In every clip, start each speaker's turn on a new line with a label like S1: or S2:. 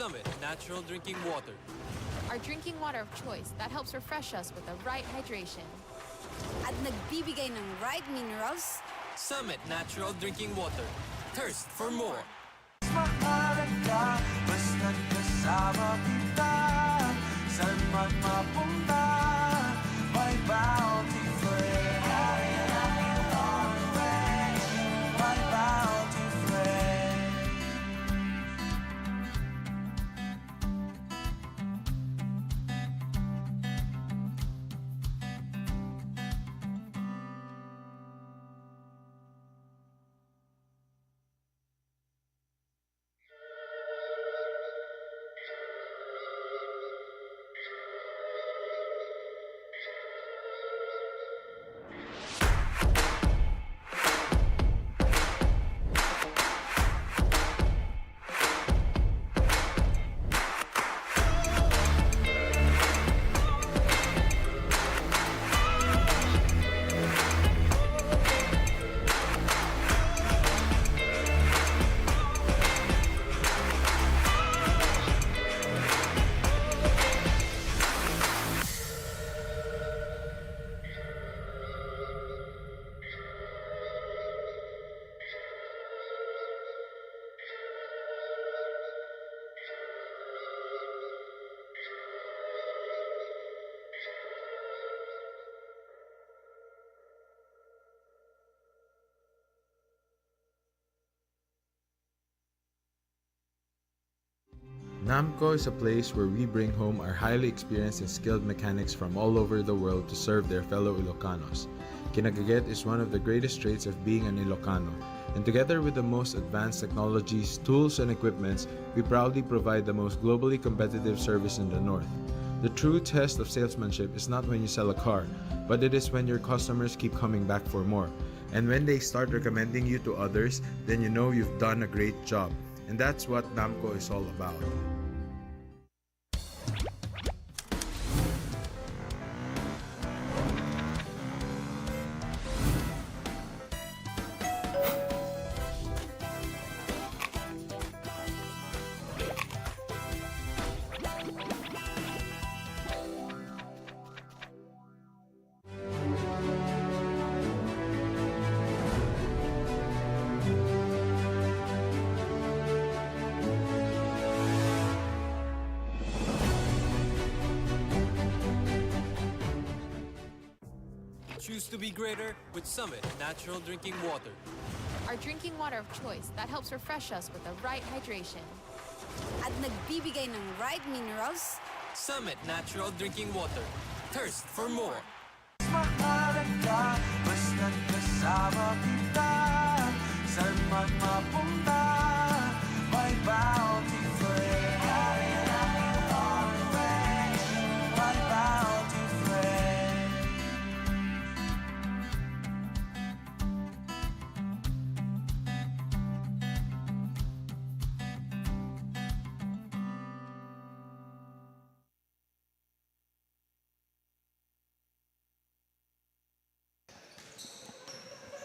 S1: Summit Natural Drinking Water.
S2: Our drinking water of choice that helps refresh us with the right hydration.
S3: At nagbibigay ng right minerals.
S1: Summit Natural Drinking Water. Thirst for more.
S4: Mahalaga, basta't kasama kita. Saan man mapunta, may bounty friend. My bounty friend.
S5: Namco is a place where we bring home our highly experienced and skilled mechanics from all over the world to serve their fellow Ilocanos. Kinagaget is one of the greatest traits of being an Ilocano, and together with the most advanced technologies, tools, and equipments, we proudly provide the most globally competitive service in the North. The true test of salesmanship is not when you sell a car, but it is when your customers keep coming back for more. And when they start recommending you to others, then you know you've done a great job. And that's what Namco is all about.
S1: Choose to be greater with Summit Natural Drinking Water.
S2: Our drinking water of choice that helps refresh us with the right hydration.
S3: At nagbibigay ng right minerals.
S1: Summit Natural Drinking Water. Thirst for more.
S4: Mahalaga, basta't kasama kita. Saan man mapunta, may bounty friend. My bounty friend.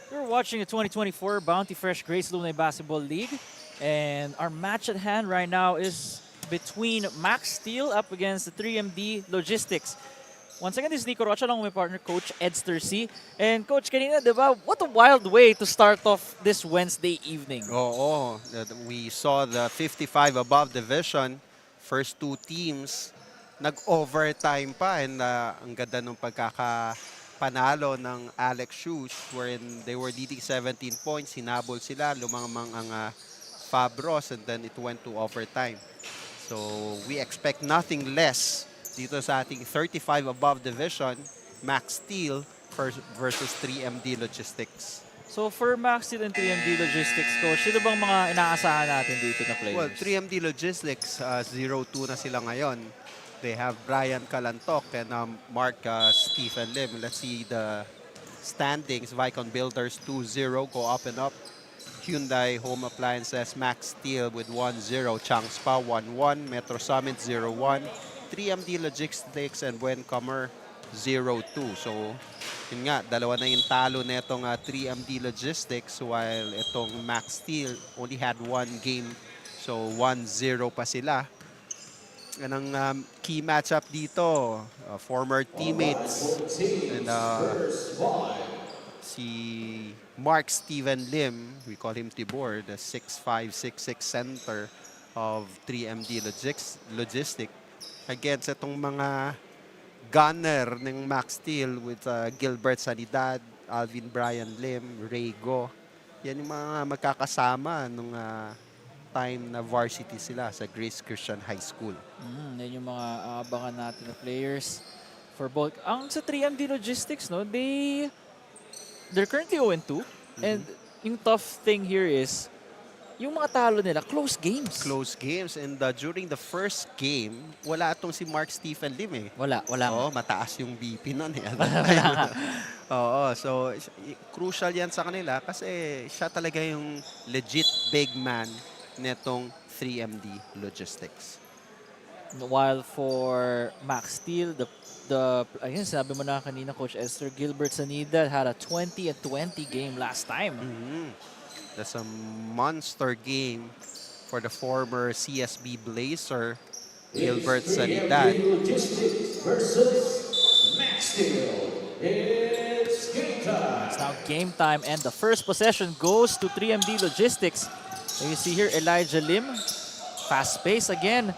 S6: You're watching the 2024 Bounty Fresh Grace Lunay Basketball League, and our match at hand right now is between MAXSTEEL up against the 3MD Logistics. Once again, this is Nico Rocha along with my partner, Coach Edster C. And Coach, kanina, di ba, what a wild way to start off this Wednesday evening.
S7: Oo, we saw the 55 above division, first two teams, nag-overtime pa, and ang ganda ng pagkakapanalo ng Alex Shoes, wherein they were leading 17 points, hinabol sila, lumangmang ang Fabros, and then it went to overtime. So we expect nothing less dito sa ating 35 above division, MAXSTEEL versus 3MD Logistics.
S6: So for MAXSTEEL and 3MD Logistics, Coach, sino bang mga inaasahan natin dito na players?
S7: Well, 3MD Logistics, 0-2 na sila ngayon. They have Brian Kalantok and Mark Stephen Lim. Let's see the standings. Vicon Builders 2-0, go up and up. Hyundai Home Appliances, MAXSTEEL with 1-0. Changspa 1-1. Metro Summit 0-1. 3MD Logistics and Wencomer 0-2. So, yun nga, dalawa na yung talo netong 3MD Logistics while itong MAXSTEEL only had one game. So, 1-0 pa sila. And ang key matchup dito, former teammates and si Mark Steven Lim, we call him Tibor, the 6'5", 6'6" center of 3MD Logistic against itong mga gunner ng MAXSTEEL with Gilbert Sanidad, Alvin Brian Lim, Raygo. Yan yung mga magkakasama nung time na varsity sila sa Grace Christian High School.
S6: Yan yung mga abangan natin na players for both. Ang sa 3MD Logistics, no, they're currently 0-2. And yung tough thing here is, yung mga talo nila, close games.
S7: Close games. And during the first game, wala itong si Mark Stephen Lim eh.
S6: Wala.
S7: Oo, mataas yung BP nun eh. Oo, so crucial yan sa kanila kasi siya talaga yung legit big man netong 3MD Logistics.
S6: While for MAXSTEEL, ayun, sabi mo na kanina, Coach Esther, Gilbert Sanida had a 20-20 game last time.
S7: That's a monster game for the former CSB Blazer, Gilbert Sanidad.
S6: It's now game time, and the first possession goes to 3MD Logistics. And you see here, Elijah Lim, fast pace again.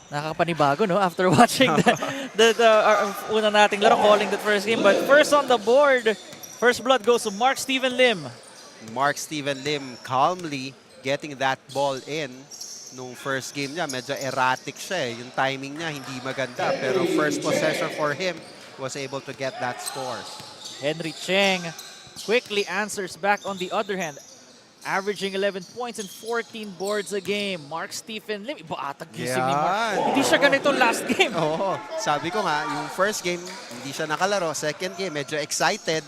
S6: Nakakapanibago, no? After watching una nating laro, calling that first game. But first on the board, first blood goes to Mark Steven Lim.
S7: Mark Steven Lim calmly getting that ball in nung first game niya. Medyo erratic siya eh. Yung timing niya hindi maganda. Pero first possession for him was able to get that score.
S6: Henry Cheng quickly answers back on the other hand. Averaging 11 points and 14 boards a game. Mark Stephen Lim. Iba atag gising ni Mark. Hindi siya ganito last game.
S7: Oo. Sabi ko nga, yung first game, hindi siya nakalaro. Second game, medyo excited.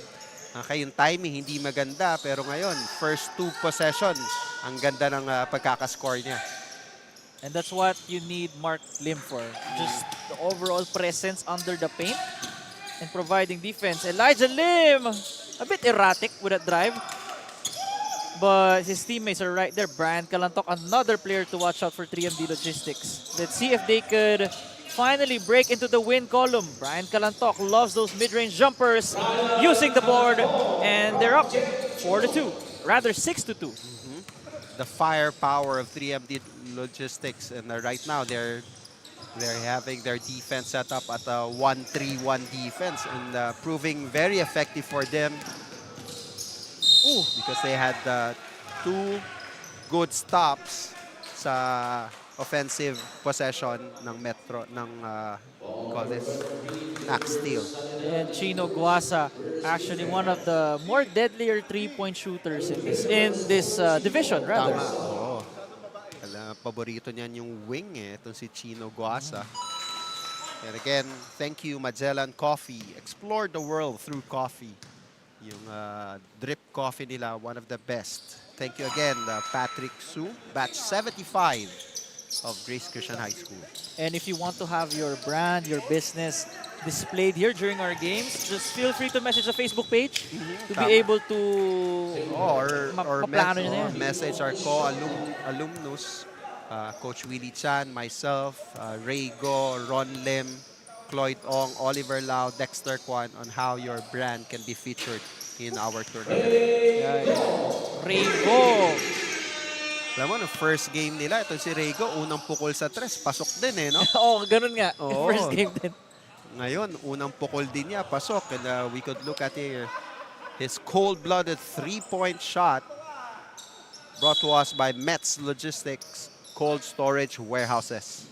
S7: Okay, yung timing, hindi maganda. Pero ngayon, first two possessions, ang ganda ng pagkakascore niya.
S6: And that's what you need Mark Lim for. Just the overall presence under the paint and providing defense. Elijah Lim, a bit erratic with that drive. But his teammates are right there. Brian Kalantok, another player to watch out for 3MD Logistics. Let's see if they could finally break into the win column. Brian Kalantok loves those mid-range jumpers, using the board, and they're up 4-2, rather 6-2.
S7: The firepower of 3MD Logistics, and right now they're having their defense set up at a 1-3-1 defense, and proving very effective for them. Because they had two good stops sa offensive possession ng call this MAXSTEEL.
S6: And Chino Guasa, actually one of the more deadlier three-point shooters in this division, rather.
S7: Tama, oo. Paborito niyan yung wing eh, itong si Chino Guasa. And again, thank you Magellan Coffee. Explore the world through coffee. Yung drip coffee nila, one of the best. Thank you again, Patrick Su, batch 75 of Grace Christian High School.
S6: And if you want to have your brand, your business displayed here during our games, just feel free to message the Facebook page to be able to
S7: or
S6: na
S7: message our co-alumnus, Coach Willie Chan, myself, Ray Go, Ron Lim, Cloyd Ong, Oliver Lau, Dexter Kwan on how your brand can be featured in our tournament.
S6: Raygo.
S7: Alam mo, no, first game nila, ito si Raygo, unang pukol sa tres, pasok din eh, no?
S6: Oo, ganun nga. First game din.
S7: Ngayon, unang pukol din niya, pasok. And we could look at here, his cold-blooded three-point shot brought to us by Mets Logistics Cold Storage Warehouses.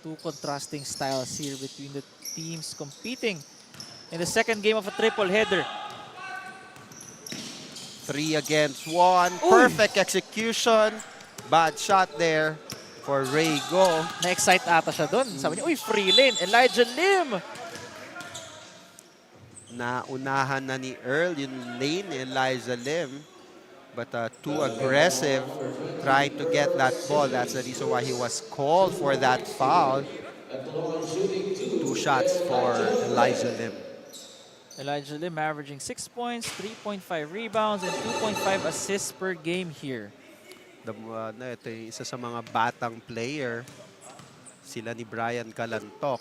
S6: Two contrasting styles here between the teams competing in the second game of a triple header.
S7: 3 against 1. Perfect execution. Bad shot there for Raygo.
S6: Na-excite ata siya doon. Sabi niya, uy, free lane. Elijah Lim.
S7: Naunahan na ni Earl yung lane ni Elijah Lim. But too aggressive trying to get that ball. That's the reason why he was called for that foul. 2 shots for Elijah Lim.
S6: Elijah Lim averaging 6 points, 3.5 rebounds, and 2.5 assists per game here.
S7: Ito yung isa sa mga batang player Sila ni Brian Calantoc.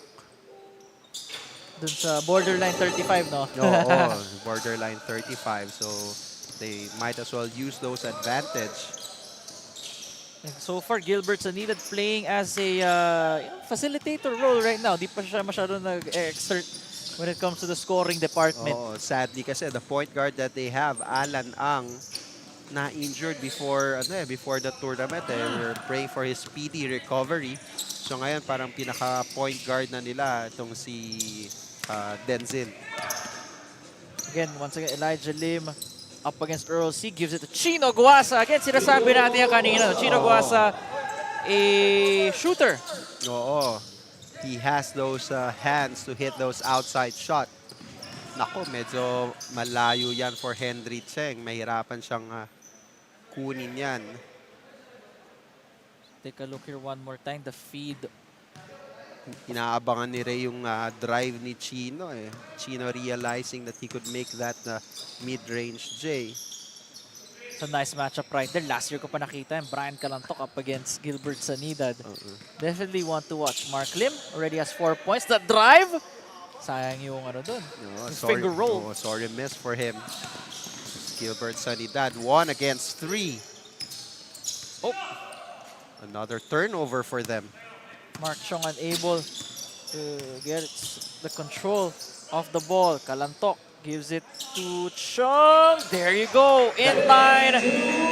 S6: Dun sa borderline 35, no?
S7: Oo, borderline 35. So, they might as well use those advantage.
S6: And so far, Gilbert's needed playing as a facilitator role right now. Di pa siya masyado nag-exert when it comes to the scoring department.
S7: Oh, sadly kasi the point guard that they have, Alan Ang, na-injured before the tournament. We're praying for his speedy recovery. So ngayon parang pinaka-point guard na nila itong si Denzil.
S6: Again, once again, Elijah Lim up against Earl C. Gives it to Chino Guasa. Again, sinasabi natin yan kanina. Chino Guasa, a shooter.
S7: Oo. He has those hands to hit those outside shot. Nako, medyo malayo yan for Henry Cheng. Mahirapan siyang kunin yan.
S6: Take a look here one more time. The feed.
S7: Inaabangan ni Ray yung drive ni Chino. Chino realizing that he could make that mid-range J.
S6: It's a nice matchup right there. Last year ko pa nakita yung Brian Calantoc up against Gilbert Sanidad. Definitely want to watch. Mark Lim already has 4 points. The drive! Sayang yung dun. Finger roll.
S7: Sorry miss for him. Gilbert Sanidad, 1 against 3. Oh! Another turnover for them.
S6: Mark Chong unable to get the control of the ball. Calantoc gives it to Chong. There you go. In line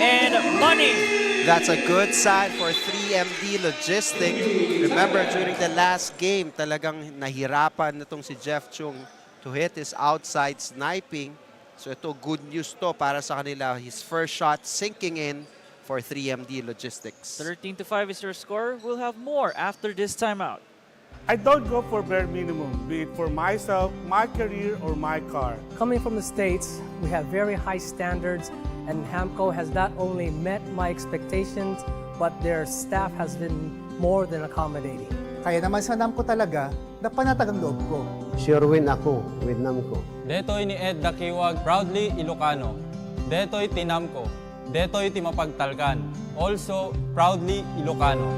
S6: and money.
S7: That's a good sign for 3MD Logistics. Remember, during the last game, talagang nahirapan nitong si Jeff Chung to hit his outside sniping. So ito, good news to para sa kanila. His first shot sinking in for 3MD Logistics.
S6: 13-5 is your score. We'll have more after this timeout.
S8: I don't go for bare minimum, be it for myself, my career, or my car.
S9: Coming from the States, we have very high standards, and Namco has not only met my expectations, but their staff has been more than accommodating.
S10: Kaya naman sa Namco talaga, napanatag ang loob ko.
S11: Sure win ako with Namco.
S12: Deto'y ni Ed Dakiwag, proudly Ilocano. Deto'y tinamco. Deto'y timapagtalkan. Also, proudly Ilocano.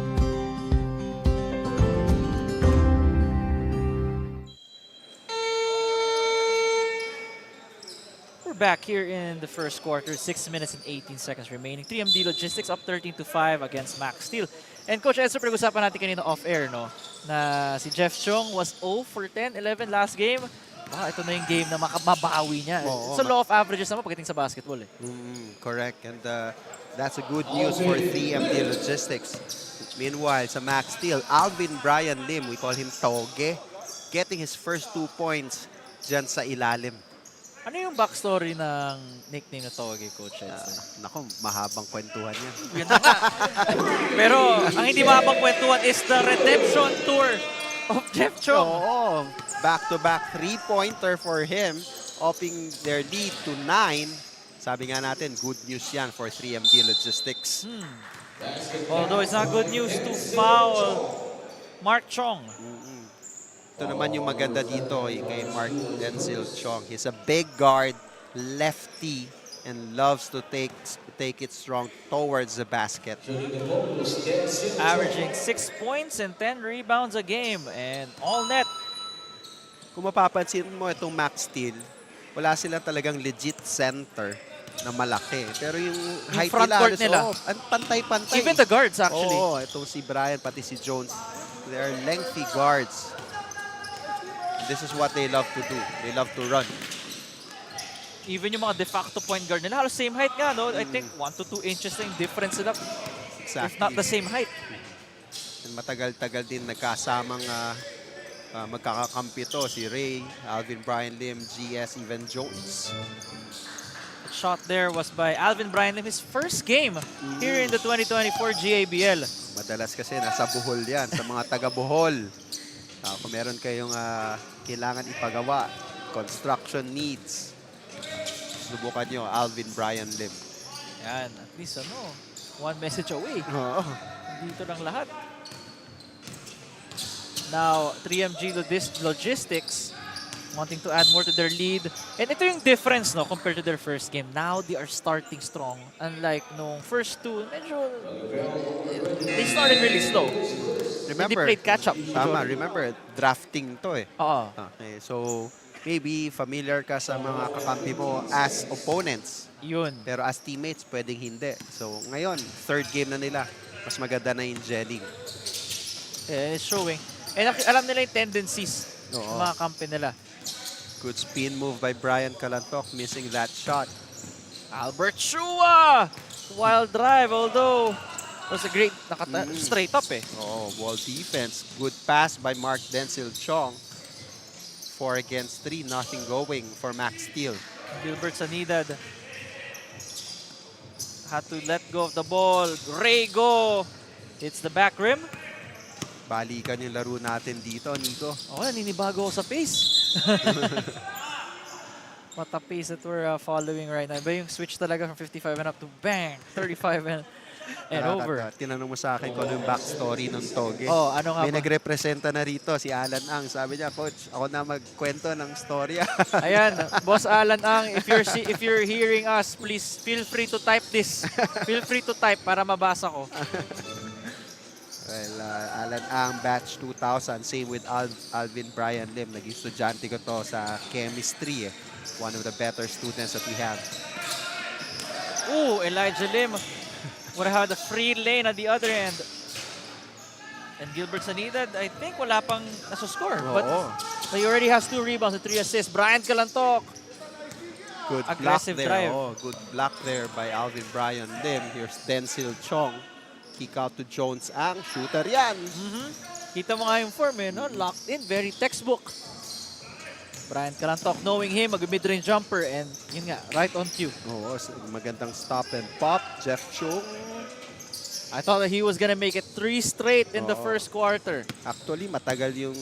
S6: We're back here in the first quarter. 6 minutes and 18 seconds remaining. 3MD Logistics up 13-5 against MAXSTEEL. And Coach Ezra, pag-usapan natin kanina off-air, no? Na si Jeff Chong was 0 for 10, 11 last game. Ito na yung game na mabawi niya. It's a law of averages naman pagdating sa basketball.
S7: Correct. And that's a good news for 3MD Logistics. Meanwhile, sa MAXSTEEL, Alvin Brian Lim, we call him Toge, getting his first 2 points dyan sa ilalim.
S6: Ano yung backstory ng nickname na Toge, Coach?
S7: Naku, mahabang kwentuhan yan.
S6: Yun na nga. Pero ang hindi mahabang kwentuhan is the redemption tour of Jeff Chong.
S7: Oo. Back-to-back 3-pointer for him, upping their lead to 9. Sabi nga natin, good news yan for 3MD Logistics.
S6: Although it's not good news to foul Mark Chong.
S7: Ito naman yung maganda dito kay Mark Denzil Chong. He's a big guard, lefty, and loves to take it strong towards the basket.
S6: Averaging 6 points and 10 rebounds a game and all net.
S7: Kung mapapansin mo itong MAXSTEEL, wala sila talagang legit center na malaki. Pero yung height nila, pantay-pantay.
S6: Even the guards actually.
S7: Oo, itong si Brian, pati si Jones. They are lengthy guards. This is what they love to do. They love to run.
S6: Even yung mga de facto point guard nila, halos same height nga, no? I think 1 to 2 inches na yung difference nila.
S7: Exactly.
S6: If not the same height.
S7: And matagal-tagal din nagkasamang magkakakampi to. Si Ray, Alvin Brian Lim, GS, even Jones.
S6: The shot there was by Alvin Brian Lim, his first game here in the 2024 GABL.
S7: Madalas kasi nasa Bohol yan, sa mga taga-Bohol. Kung meron kayong kailangan ipagawa, construction needs, subukan nyo, Alvin Brian Lim.
S6: Yan, at least one message away. Dito lang lahat. Now, 3MG Logistics wanting to add more to their lead. And ito yung difference, no, compared to their first game. Now, they are starting strong. Unlike nung first two, medyo they started really slow. Hindi played catch-up.
S7: Tama, remember, drafting to eh.
S6: Oo.
S7: Okay, so maybe familiar ka sa mga kakampi mo as opponents.
S6: Yun.
S7: Pero as teammates, pwedeng hindi. So ngayon, third game na nila. Mas maganda na yung gelling.
S6: Yeah, it's showing. And alam nila yung tendencies ng
S7: Oo.
S6: mga kampi nila.
S7: Good spin move by Brian Calantoc, missing that shot.
S6: Albert Chua! Wild drive, although it was a great straight up eh.
S7: Oh, wall defense. Good pass by Mark Denzel Chong. 4 against 3, nothing going for MAXSTEEL.
S6: Gilbert Sanidad had to let go of the ball. Rego hits the back rim.
S7: Balikan yung laro natin dito, Nico.
S6: Oh, naninibago ako sa pace. What a pace that we're following right now. Iba yung switch talaga from 55 and up to bang, 35 and over.
S7: Tinanong mo sa akin kung ano yung backstory ng Toge.
S6: Oh, ano nga
S7: May
S6: ba?
S7: nagrepresenta na rito, si Alan Ang. Sabi niya, Coach, ako na magkwento ng storya.
S6: Ayan, Boss Alan Ang, if you're hearing us, please feel free to type this. Feel free to type para mabasa ko.
S7: Well, Alan Ang, batch 2000. Same with Alvin Brian Lim. Naging estudyante ko to sa chemistry eh. One of the better students that we have.
S6: Ooh, Elijah Lim would have the free lane at the other end. And Gilbert Sanidad, I think wala pang nasa-score. But he already has 2 rebounds and 3 assists. Brian Calantoc.
S7: Good
S6: Aggressive
S7: block there.
S6: drive.
S7: Oh, good block there by Alvin Brian Lim. Here's Denzel Chong. Kick out to Jones Ang. Shooter yan.
S6: Kita mo nga yung form eh, no? Locked in, very textbook. Brian Calantoc, knowing him, mag-mid-range jumper, and yun nga, right on cue.
S7: Oo, magandang stop and pop. Jeff Chung.
S6: I thought that he was gonna make it 3 straight in the first quarter.
S7: Actually, matagal yung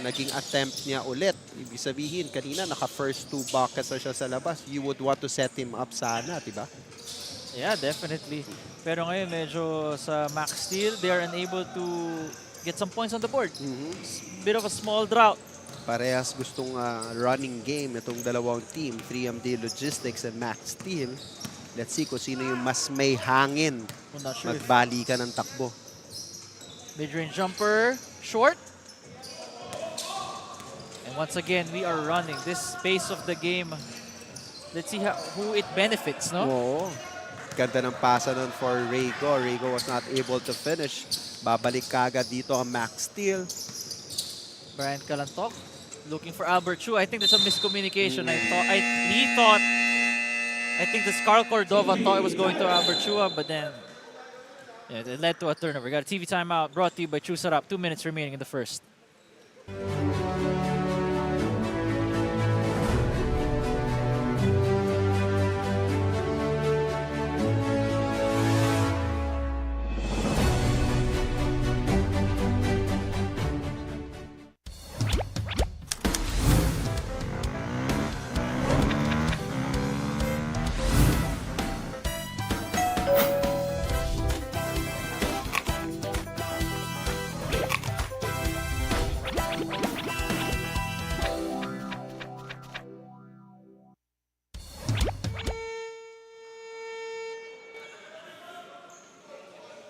S7: naging attempt niya ulit. Ibig sabihin, kanina naka-first 2 buckets na siya sa labas. You would want to set him up sana, diba?
S6: Yeah, definitely. Pero ngayon, medyo sa MAXSTEEL, they are unable to get some points on the board. Bit of a small drought.
S7: Parehas gustong running game itong dalawang team, 3MD Logistics and MAXSTEEL. Let's see kung sino yung mas may hangin. Magbalikan ng takbo.
S6: Mid-range jumper, short. And once again, we are running this pace of the game. Let's see who it benefits, no?
S7: Oo. Ganda ng pasa nun for Rego. Rego was not able to finish. Babalik kagad dito ang MAXSTEEL.
S6: Brian Calantoc looking for Albert Chu. I think there's a miscommunication. I think this Carl Cordova thought it was going to Albert Chua, but then it led to a turnover. Got a TV timeout brought to you by Chu Sarap. 2 minutes remaining in the first.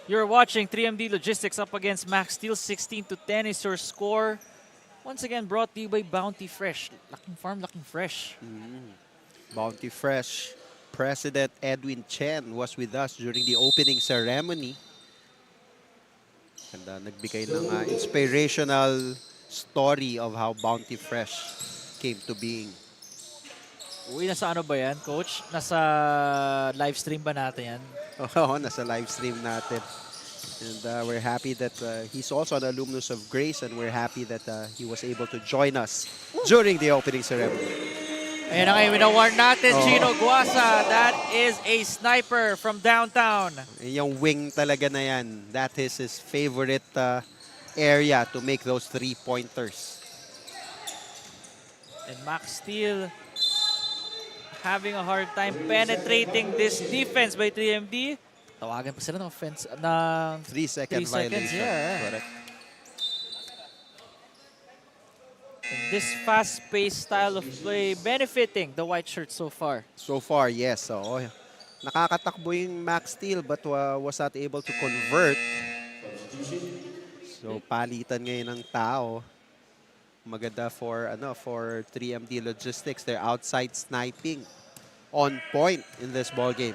S6: You're watching 3MD Logistics up against MAXSTEEL. 16-10 is your score. Once again, brought to you by Bounty Fresh. Laking farm, laking fresh.
S7: Bounty Fresh. President Edwin Chen was with us during the opening ceremony. And nagbigay ng inspirational story of how Bounty Fresh came to being.
S6: Uy, nasa ano ba yan, Coach? Nasa live stream ba natin yan?
S7: Oo, nasa live stream natin. And we're happy that he's also an alumnus of Grace, and we're happy that he was able to join us during the opening ceremony.
S6: Ayan na ngayon, winawarn natin, Gino Guasa. That is a sniper from downtown.
S7: Yung wing talaga na yan. That is his favorite area to make those 3-pointers.
S6: And MAXSTEEL having a hard time penetrating this defense by 3MD. Tawagan pa sila ng offense ng
S7: 3-second violation.
S6: Yeah.
S7: Correct.
S6: And this fast-paced style of play benefiting the white shirt so far.
S7: So far, yes. So, nakakatakbo yung MAXSTEEL but was not able to convert. So palitan ngayon ng tao. Maganda for 3MD Logistics. They're outside sniping on point in this ball game.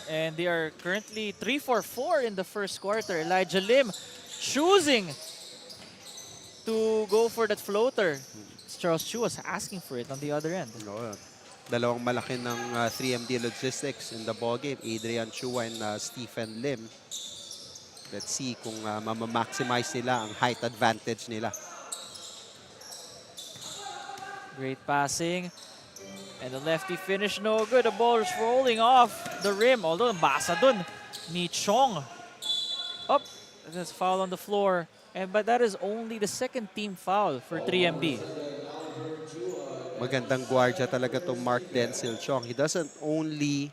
S6: And they are currently 3-for-4 in the first quarter. Elijah Lim choosing to go for that floater. Charles Chu was asking for it on the other end.
S7: Dalawang malaki ng 3MD Logistics in the ball game. Adrian Chua and Stephen Lim. Let's see kung maximize nila ang height advantage nila.
S6: Great passing. And the lefty finish, no good. The ball is rolling off the rim. Although, basa dun ni Chong. Up. That's foul on the floor. But that is only the second team foul for 3MD.
S7: Magandang guardia talaga itong Mark Denzel Chong. He doesn't only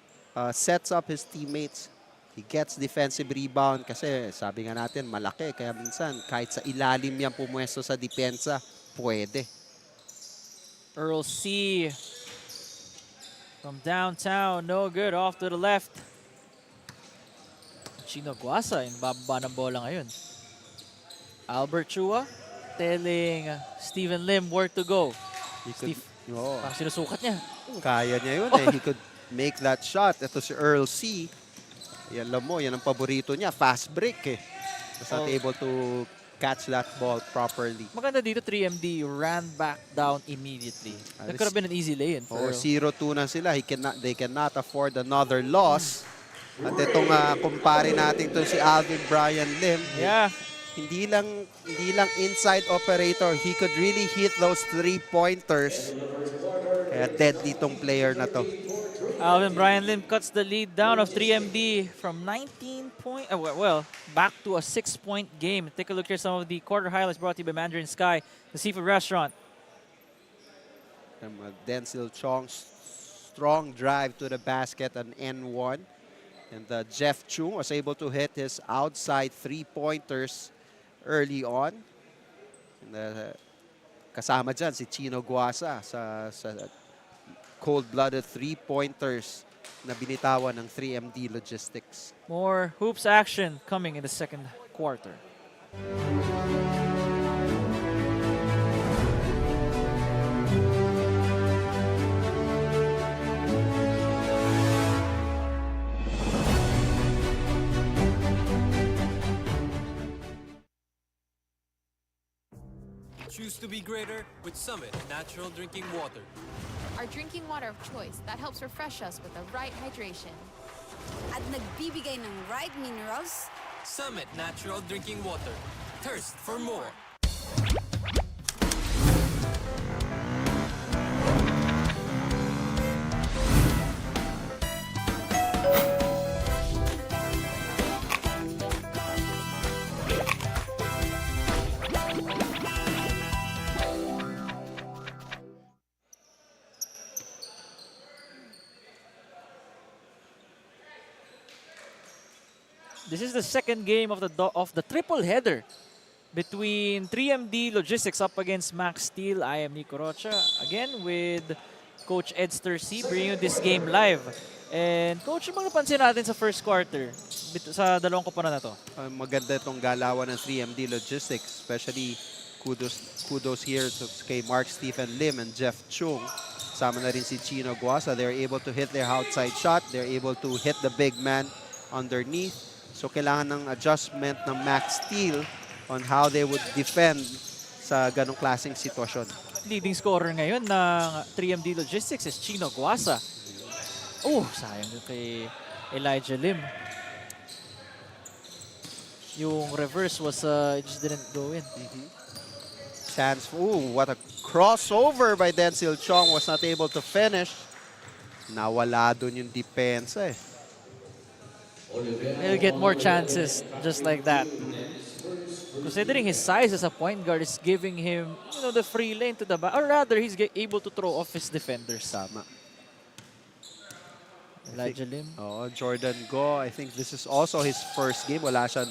S7: sets up his teammates. He gets defensive rebound kasi sabi nga natin malaki. Kaya minsan kahit sa ilalim yan pumwesto sa depensa, pwede.
S6: Earl C. From downtown, no good. Off to the left. Chino Guasa, bababa ng bola ngayon. Albert Chua telling Stephen Lim where to go. Parang sinusukat niya.
S7: Kaya niya yun eh. He could make that shot. Ito si Earl C. Alam mo, yan ang paborito niya. Fast break eh. Was not able to catch that ball properly.
S6: Maganda dito, 3MD ran back down immediately. That could have been an easy lay-in for Earl.
S7: 0-2 na sila. They cannot afford another loss. At itong kumpare natin to si Alvin Brian Lim.
S6: Yeah.
S7: Hindi lang inside operator. He could really hit those 3-pointers. Kaya deadly tong player na to.
S6: Alvin Brian Lim cuts the lead down of 3MD from 19 point, back to a 6-point game. Take a look here, some of the quarter highlights brought to you by Mandarin Sky, the seafood restaurant.
S7: Denzel Chong's strong drive to the basket on N1. And Jeff Chung was able to hit his outside 3-pointers early on. And, kasama dyan si Chino Guasa sa cold-blooded 3-pointers na binitawan ng 3MD Logistics.
S6: More hoops action coming in the second quarter.
S1: Choose to be greater with Summit Natural Drinking Water.
S2: Our drinking water of choice that helps refresh us with the right hydration.
S3: At nagbibigay ng right minerals.
S1: Summit Natural Drinking Water. Thirst for more.
S6: This is the second game of the triple header between 3MD Logistics up against MAXSTEEL. I am Nico Rocha again with Coach Edster C bringing you this game live. And Coach, ano napansin natin sa first quarter sa dalawang kupunan na to?
S7: Maganda itong galawan ng 3MD Logistics, especially kudos here to kay Mark Stephen Lim and Jeff Chung. Sama na rin si Chino Guasa. They're able to hit their outside shot. They're able to hit the big man underneath. So kailangan ng adjustment ng MAXSTEEL on how they would defend sa ganong klaseng sitwasyon.
S6: Leading scorer ngayon ng 3MD Logistics is Chino Guasa. Oh, sayang kay Elijah Lim. Yung reverse was, it just didn't go in.
S7: Chance, what a crossover by Denzel Chong, was not able to finish. Nawala dun yung depensa eh.
S6: He'll get more chances just like that. Considering his size as a point guard is giving him, the free lane to the back. Or rather, he's able to throw off his defenders.
S7: Tama.
S6: Elijah Lim.
S7: Jordan Go, I think this is also his first game. Wala siya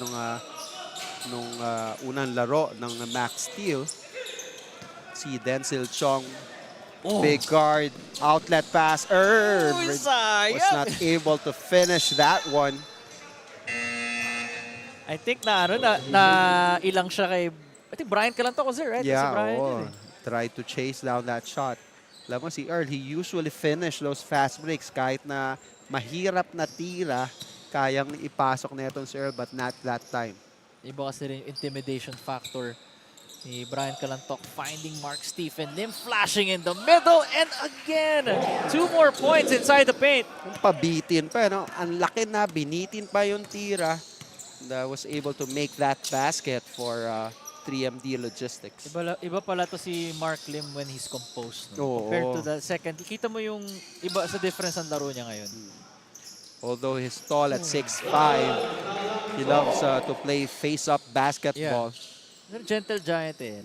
S7: nung unang laro ng MAXSTEEL. Si Denzel Chong, big guard, outlet pass. Was not able to finish that one.
S6: I think na ilang siya kay, I think Brian Calantoco, right?
S7: Yeah,
S6: Si Brian
S7: oo.
S6: yun eh.
S7: Try to chase down that shot. Alam mo si Earl, he usually finish those fast breaks kahit na mahirap na tira, kayang ipasok na itong si Earl, but not that time.
S6: Iba kasi rin yung intimidation factor ni Brian Calantoc, finding Mark Stephen Lim, flashing in the middle, and again, 2 more points inside the paint.
S7: Pabitin pa, no? Ang laki na, binitin pa yung tira. And was able to make that basket for 3MD Logistics.
S6: Iba pala to si Mark Lim when he's composed. No?
S7: Oo.
S6: Compared to the second, kita mo yung iba sa difference ng laro niya ngayon.
S7: Although he's tall at 6'5", he loves to play face-up basketball.
S6: Gentle giant eh.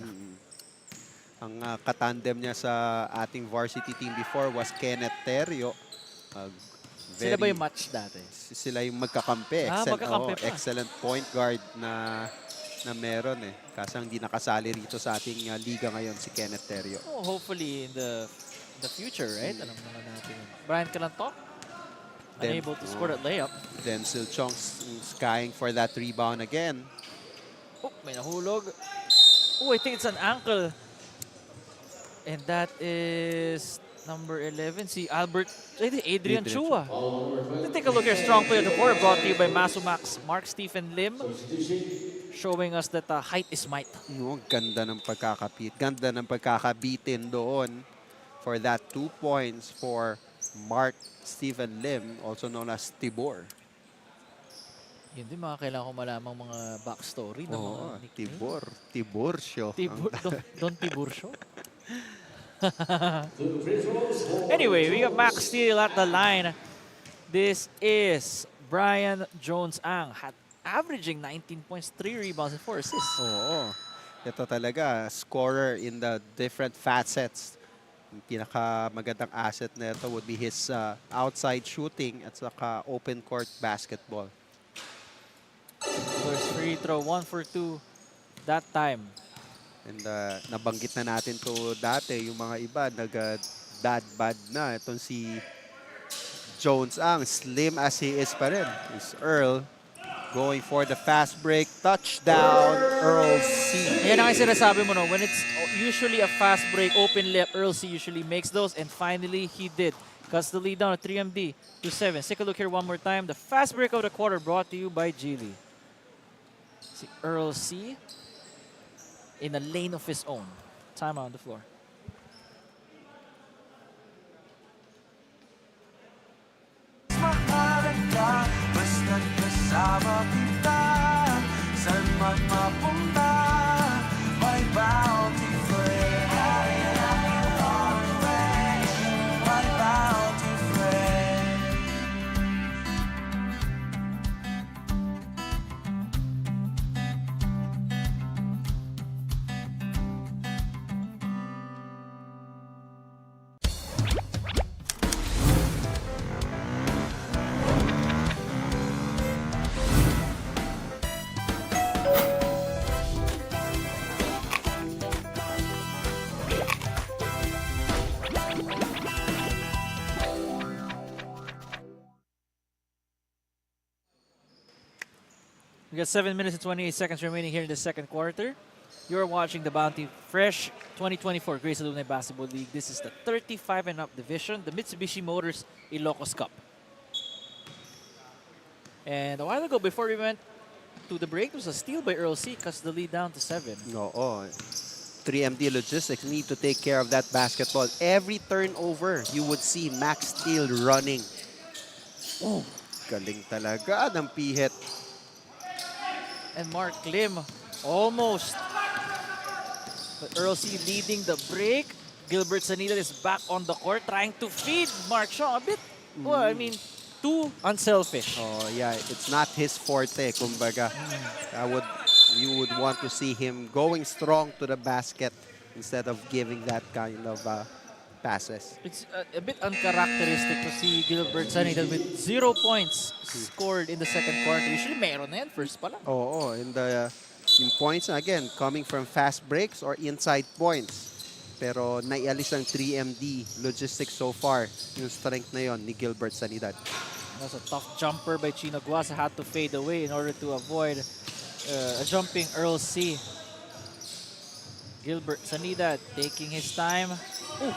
S7: Ang katandem niya sa ating varsity team before was Kenneth Terrio.
S6: Sila ba yung match dati?
S7: Sila yung magkakampi.
S6: Magkakampi pa.
S7: Excellent point guard na meron eh. Kasi hindi nakasali rito sa ating liga ngayon si Kenneth Terrio.
S6: Oh, hopefully in the future, right? Alam naman natin. Brian Calantoc, unable to score that layup.
S7: Denzel Chong skying for that rebound again.
S6: Oh, may nahulog. Oh, I think it's an ankle. And that is number 11, si Adrian Chua. Let's take a look here. Strong play of the court brought to you by Masumax Mark Stephen Lim. Showing us that height is might.
S7: Ganda ng pagkakapit. Ganda ng pagkakabitin doon for that 2 points for Mark Stephen Lim, also known as Tibor.
S6: Yun din, kailangan ko malamang mga backstory ng mga nickname.
S7: Tiburcio.
S6: Don Tiburcio? Anyway, we got MAXSTEEL at the line. This is Brian Jones-Ang, averaging 19 points, 3 rebounds, and 4 assists.
S7: Oo. Ito talaga, scorer in the different facets. Yung pinakamagandang asset na ito would be his outside shooting at saka open court basketball.
S6: First free throw, 1 for 2 that time.
S7: And nabanggit na natin to dati, yung mga iba nag-bad na. Itong si Jones-Ang, slim as he is pa rin. Is Earl going for the fast break. Touchdown, Earl C.
S6: Yan ang sinasabi mo, no? When it's usually a fast break, open left, Earl C usually makes those. And finally, he did. Cuts the lead down to 3MD to 7. Take a look here one more time. The fast break of the quarter brought to you by Geely. See Earl C in a lane of his own. Time on the floor.
S4: Basta't kasama kita, saan man mapunta, may bounty friend. My bounty friend.
S6: We got 7 minutes and 28 seconds remaining here in the second quarter. You're watching the Bounty Fresh 2024 Grace Alumni Basketball League. This is the 35 and up division, the Mitsubishi Motors Ilocos Cup. And a while ago, before we went to the break, it was a steal by Earl C. Cuts the lead down to 7.
S7: Oo. 3MD Logistics need to take care of that basketball. Every turnover, you would see MAXSTEEL running. Oh, galing talaga ng pihit.
S6: And Mark Lim almost. But Earl C leading the break. Gilbert Sanidad is back on the court trying to feed Mark Shaw a bit. Well, I mean, too unselfish.
S7: Oh, yeah, it's not his forte, kumbaga. You would want to see him going strong to the basket instead of giving that kind of passes.
S6: It's a bit uncharacteristic to see Gilbert Sanidad with 0 points scored in the second quarter. Usually meron na yan, first pa lang.
S7: Oo, and yung points, again, coming from fast breaks or inside points. Pero naialis ang 3MD Logistics so far, yung strength na yon ni Gilbert Sanidad.
S6: That's a tough jumper by Chino Guasa. Had to fade away in order to avoid a jumping Earl C. Gilbert Sanida taking his time. Ooh.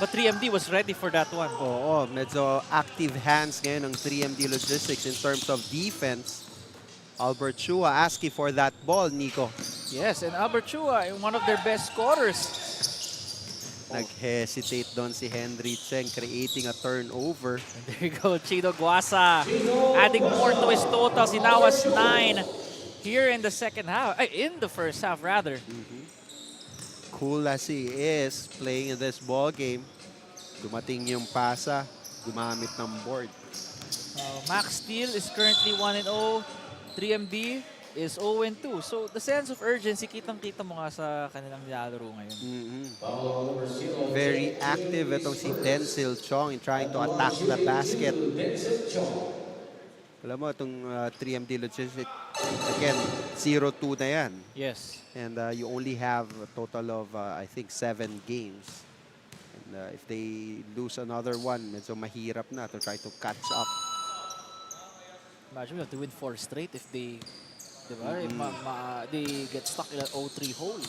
S6: But 3MD was ready for that one.
S7: Oo, medyo active hands ngayon ng 3MD Logistics in terms of defense. Albert Chua asking for that ball, Nico.
S6: Yes, and Albert Chua, one of their best scorers.
S7: Nag-hesitate doon si Henry Cheng, creating a turnover.
S6: And there you go, Chino Guasa adding more to his totals. He now has 9 here in the second half, in the first half rather.
S7: Cool as he is playing in this ball game. Dumating yung pasa, gumamit ng board.
S6: MAXSTEEL is currently 1-0. 3MD is 0-2. So the sense of urgency, kitang-kita mo nga sa kanilang nilalaro ngayon.
S7: Very active itong si Denzel Chong in trying to attack the basket. Alam mo, itong 3MD Logistics, again, 0-2 na yan.
S6: Yes.
S7: And you only have a total of, I think, 7 games. And if they lose another one, medyo mahirap na to try to catch up.
S6: Imagine we have to win 4 straight if they, they get stuck in an 0-3 hole.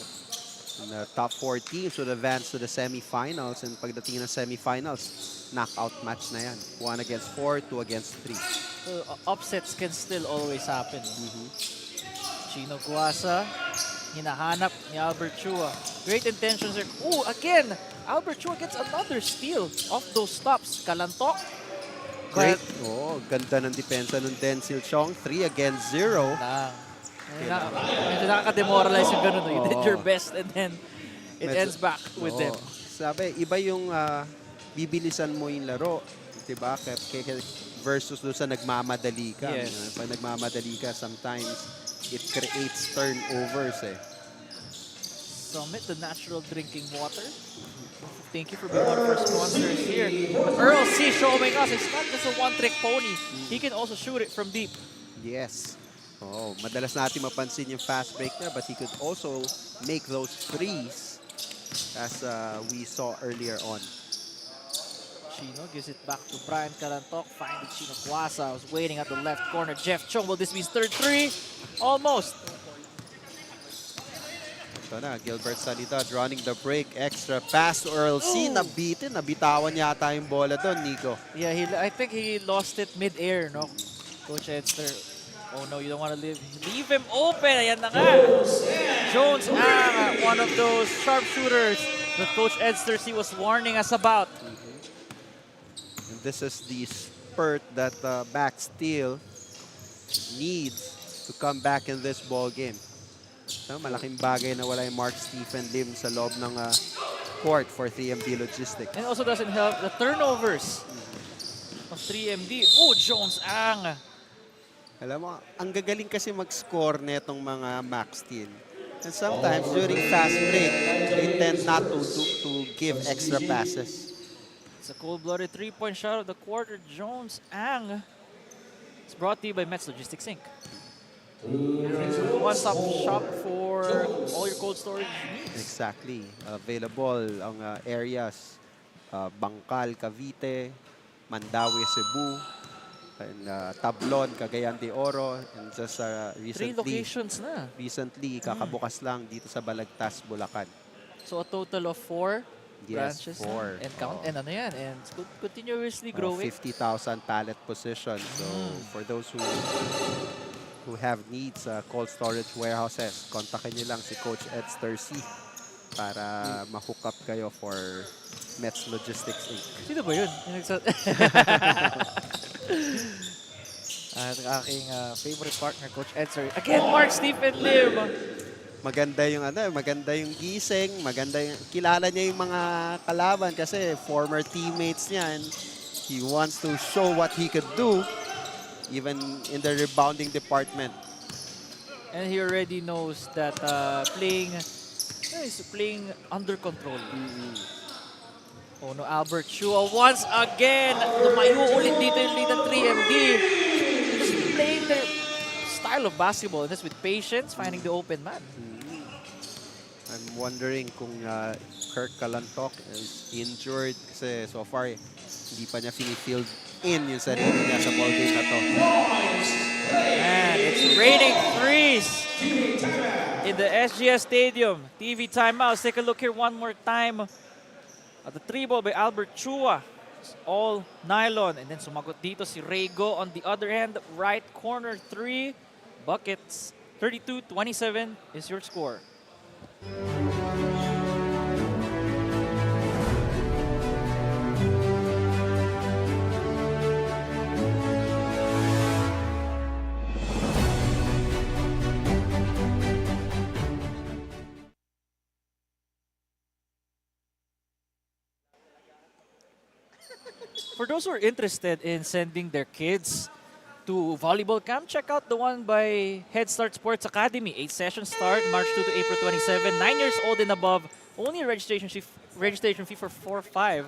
S7: And the top 4 teams would advance to the semifinals. And pagdating ng semifinals, knockout match na yan. 1 against 4, 2 against 3.
S6: So, upsets can still always happen. Chino Guasa, hinahanap ni Albert Chua. Great intentions there. Oh, again, Albert Chua gets another steal off those stops. Kalantok.
S7: Great. Oh, ganda ng depensa ng Denzel Chong. 3 against 0.
S6: Medyo nakaka-demoralize yung ganun. You did your best and then it ends back with them.
S7: Sabi, iba yung bibilisan mo yung laro. Diba? Versus doon sa nagmamadali ka.
S6: Yes.
S7: Pag nagmamadali ka, sometimes it creates turnovers eh.
S6: Summit, the natural drinking water. Thank you for being one of our sponsors here. Earl C showing us it's not just a one-trick pony. He can also shoot it from deep.
S7: Yes. Oh, madalas natin mapansin yung fast break there, but he could also make those threes as we saw earlier on.
S6: Chino gives it back to Brian Kalantok. Finding Chino Guasa. Was waiting at the left corner. Jeff Chong, will this be his third 3? Almost.
S7: Ito na, Gilbert Sanita running the break. Extra pass to Earl C. Nabitin. Nabitawan yata yung bola doon, Nico.
S6: Yeah, I think he lost it mid-air, no? Coach Edster. Oh no, you don't want to leave him open. Ayan na nga. Jones, one of those sharpshooters that Coach Edster was warning us about.
S7: And this is the spurt that MAXSTEEL needs to come back in this ball game. So, malaking bagay na wala yung Mark Stephen Lim sa loob ng court for 3MD Logistics.
S6: And also doesn't help the turnovers of 3MD. Oh, Jones ang.
S7: Alam mo, ang gagaling kasi mag-score netong mga MAXSTEEL. And sometimes during fast break, they tend not to give extra passes.
S6: It's a cold-blooded 3-point shot of the quarter. Jones ang. It's brought to you by Mets Logistics Inc. One-stop shop for all your cold storage needs.
S7: Exactly. Available ang areas Bangkal, Cavite, Mandaue, Cebu, and Tablon, Cagayan de Oro, and just recently
S6: 3 locations na.
S7: Recently, kakabukas lang dito sa Balagtas, Bulacan.
S6: So a total of 4 branches.
S7: 4.
S6: And count, and ano yan, and it's continuously growing.
S7: 50,000 pallet positions. So for those who have needs, cold storage warehouses, kontakin nyo lang si Coach Edster C para ma-hook up kayo for Mets Logistics Inc.
S6: Sino ba yun? At aking favorite partner, Coach Edster. Again, Mark Stephen Lim.
S7: Maganda yung gising, maganda yung, kilala niya yung mga kalaban kasi former teammates niya and he wants to show what he could do even in the rebounding department.
S6: And he already knows that playing under control. Oh no, Albert Chua once again. Lumayo ulit dito yung lead ng 3MD. Just playing their style of basketball. And this with patience, finding the open man.
S7: I'm wondering kung Kirk Kalantok is injured kasi so far hindi pa niya fini-field in yung sarili niya sa ball game na to.
S6: And it's raining threes in the SGS Stadium. TV timeout. Let's take a look here one more time at the 3-ball by Albert Chua. It's all nylon. And then sumagot dito si Rego on the other hand. Right corner 3. Buckets. 32-27 is your score. For those who are interested in sending their kids to volleyball camp, check out the one by Head Start Sports Academy. 8 sessions start March 2 to April 27. 9 years old and above, only a registration fee for $4,500.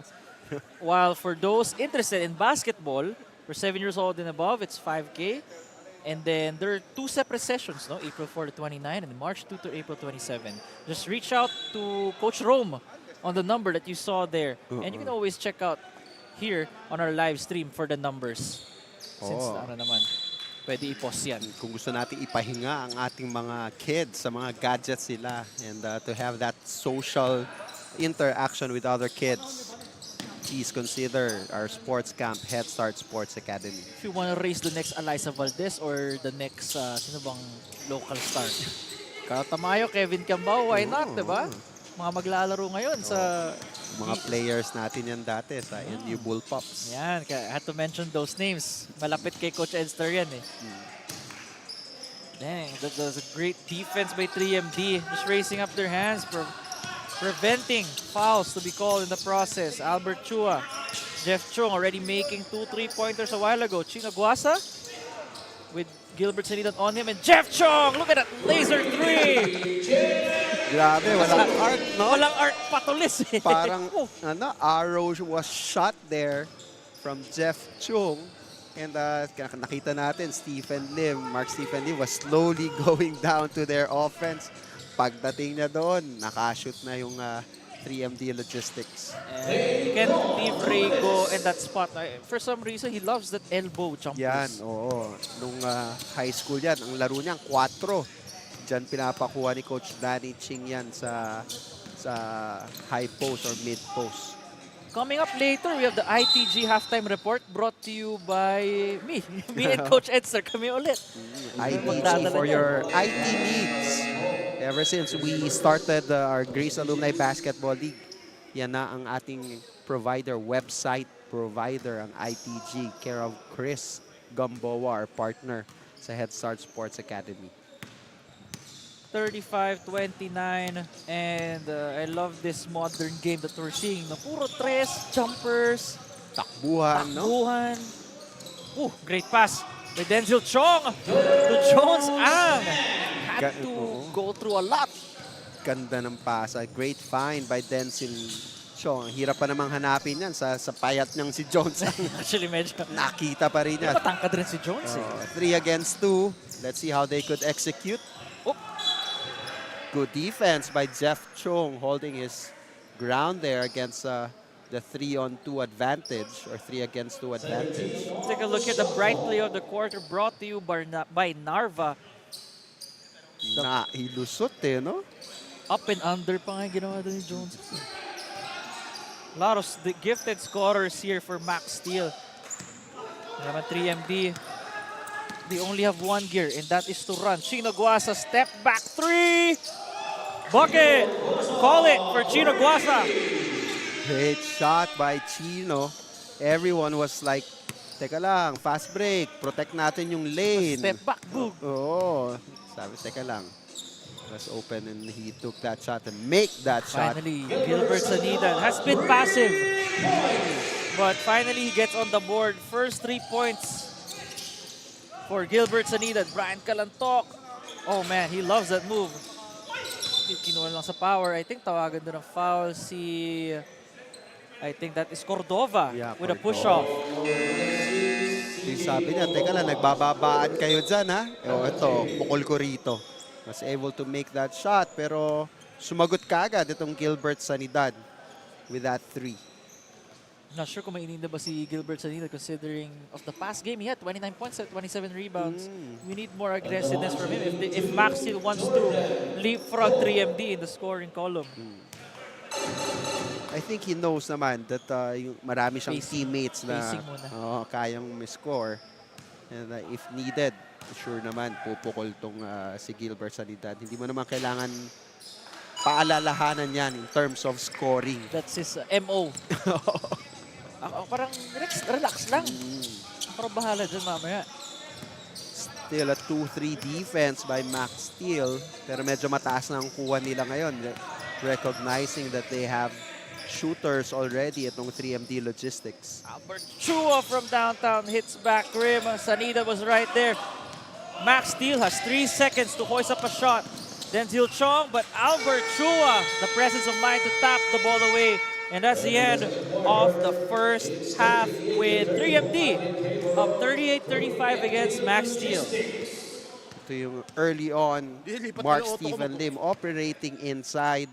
S6: While for those interested in basketball, for 7 years old and above, it's $5,000. And then there are 2 separate sessions, no? April 4 to 29 and March 2 to April 27. Just reach out to Coach Rome on the number that you saw there. And you can always check out here on our live stream for the numbers. Since ano naman, pwede i-post yan.
S7: Kung gusto natin ipahinga ang ating mga kids sa mga gadgets sila and to have that social interaction with other kids, please consider our sports camp, Head Start Sports Academy.
S6: If you want to raise the next Eliza Valdez or the next, sino bang local star? Carl Tamayo, Kevin Cambao, why not, diba? Mga maglalaro ngayon sa...
S7: Mga players natin yan dati sa NU Bullpups.
S6: Yan, I had to mention those names. Malapit kay Coach Edster yan eh. Dang, that was a great defense by 3MD. Just raising up their hands, preventing fouls to be called in the process. Albert Chua, Jeff Chung already making 2 3-pointers a while ago. Chino Guasa with Gilbert Sanidan on him. And Jeff Chung, look at that laser 3!
S7: Grabe, walang art, no?
S6: Walang art, patulis eh.
S7: Parang, arrow was shot there from Jeff Chung. And nakita natin, Mark Stephen Lim was slowly going down to their offense. Pagdating niya doon, nakashoot na yung 3MD Logistics.
S6: And you can't leave Rego in that spot. For some reason, he loves that elbow jumpers.
S7: Yan, oo. Nung high school yan, ang laro niya, 4. Diyan pinapakuha ni Coach Danny Ching yan sa high post or mid post.
S6: Coming up later, we have the ITG halftime report brought to you by me. Me and Coach Edster. Kami ulit.
S7: ITG for your IT needs. Ever since we started our Grace Alumni Basketball League, yan na ang ating provider, website provider, ang ITG, care of Chris Gamboa, our partner sa Head Start Sports Academy.
S6: 35-29, and I love this modern game that we're seeing. Na puro tres, jumpers,
S7: takbuhan, no?
S6: Great pass by Denzel Chong to Jones Ang. Had to go through a lot.
S7: Ganda ng pasa. Great find by Denzel Chong. Hirap pa namang hanapin yan sa payat niyang si Jones.
S6: Actually, medyo
S7: nakita pa rin yan.
S6: Matangkad rin si Jones.
S7: 3 against 2. Let's see how they could execute. Good defense by Jeff Chung, holding his ground there against the 3-on-2 advantage or 3 against 2 advantage.
S6: Let's take a look at the bright play of the quarter brought to you by Narva.
S7: Ilusot eh, no?
S6: Up and under pa nga ginawa doon ni Jones. A lot of the gifted scorers here for MAXSTEEL. Naman 3MD. They only have one gear, and that is to run. Chino Guasa, step back 3! Bucket! Call it for Chino Guasa.
S7: Great shot by Chino. Everyone was like, teka lang, fast break, protect natin yung lane.
S6: Step back, boom.
S7: Oo. Sabi, teka lang. Was open and he took that shot and make that shot.
S6: Finally, Gilbert Sanidan has been passive. But finally, he gets on the board. First 3 points for Gilbert Sanidan. Brian Calantok. Oh man, he loves that move. Kinuha lang sa power. I think tawagan doon ng foul si... I think that is Cordova with a push-off.
S7: Sabi niya, teka lang, nagbababaan kayo dyan, ha? Ito, bukol ko rito. Was able to make that shot, pero sumagot kaagad itong Gilbert Sanidad with that 3.
S6: Not sure kung maininda ba si Gilbert Sanita considering of the past game. He had 29 points at 27 rebounds. We need more aggressiveness from him if Max still wants to leapfrog 3MD in the scoring column.
S7: I think he knows naman that marami siyang teammates na kayang score. And if needed, sure naman pupukol tong si Gilbert Sanidad. Hindi mo naman kailangan paalalahanan yan in terms of scoring.
S6: That's his MO. Parang relax lang. Parang bahala dyan mamaya.
S7: Still a 2-3 defense by MAXSTEEL. Pero medyo mataas na ang kuha nila ngayon. Recognizing that they have shooters already itong 3MD Logistics.
S6: Albert Chua from downtown hits back rim. Sanida was right there. MAXSTEEL has 3 seconds to hoist up a shot. Then Zil Chong, but Albert Chua, the presence of mind to tap the ball away. And that's the end of the first half with 3MD up 38-35 against MAXSTEEL.
S7: Ito yung early on, Mark Stephen Lim operating inside.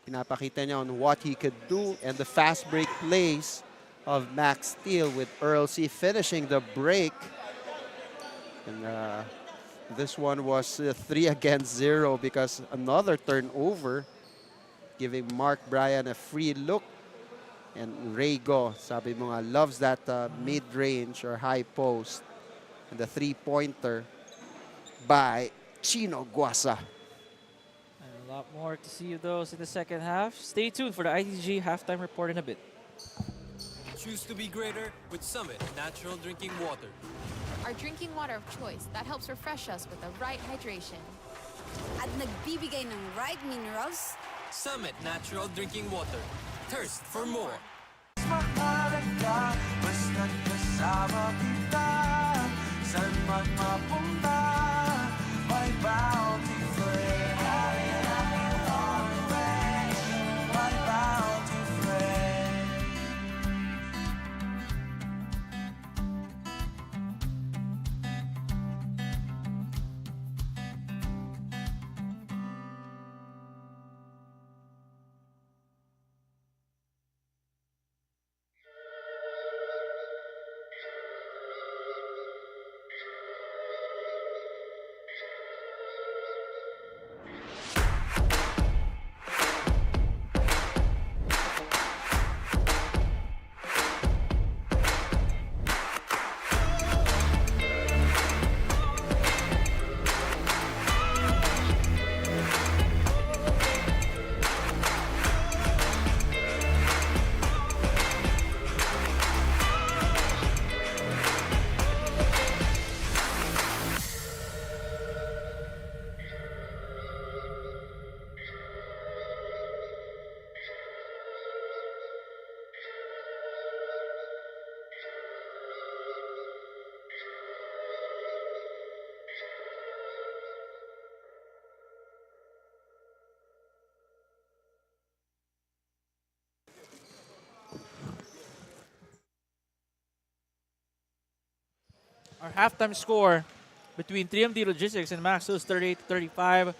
S7: Pinapakita niya on what he could do and the fast break plays of MAXSTEEL with Earl C finishing the break. And this one was 3 against 0 because another turnover, giving Mark Bryan a free look. And Rego, sabi mo nga, loves that mid-range or high post. And the three-pointer by Chino Guasa.
S6: And a lot more to see of those in the second half. Stay tuned for the ITG halftime report in a bit.
S1: Choose to be greater with Summit Natural Drinking Water.
S2: Our drinking water of choice that helps refresh us with the right hydration.
S3: At nagbibigay ng right minerals.
S1: Summit Natural Drinking Water. Thirst for more.
S4: Mahalaga, basta't kasama kita. Saan man mapunta, may bounty friend. My bounty friend.
S6: Our halftime score between 3MD Logistics and MAXSTEEL is 38-35.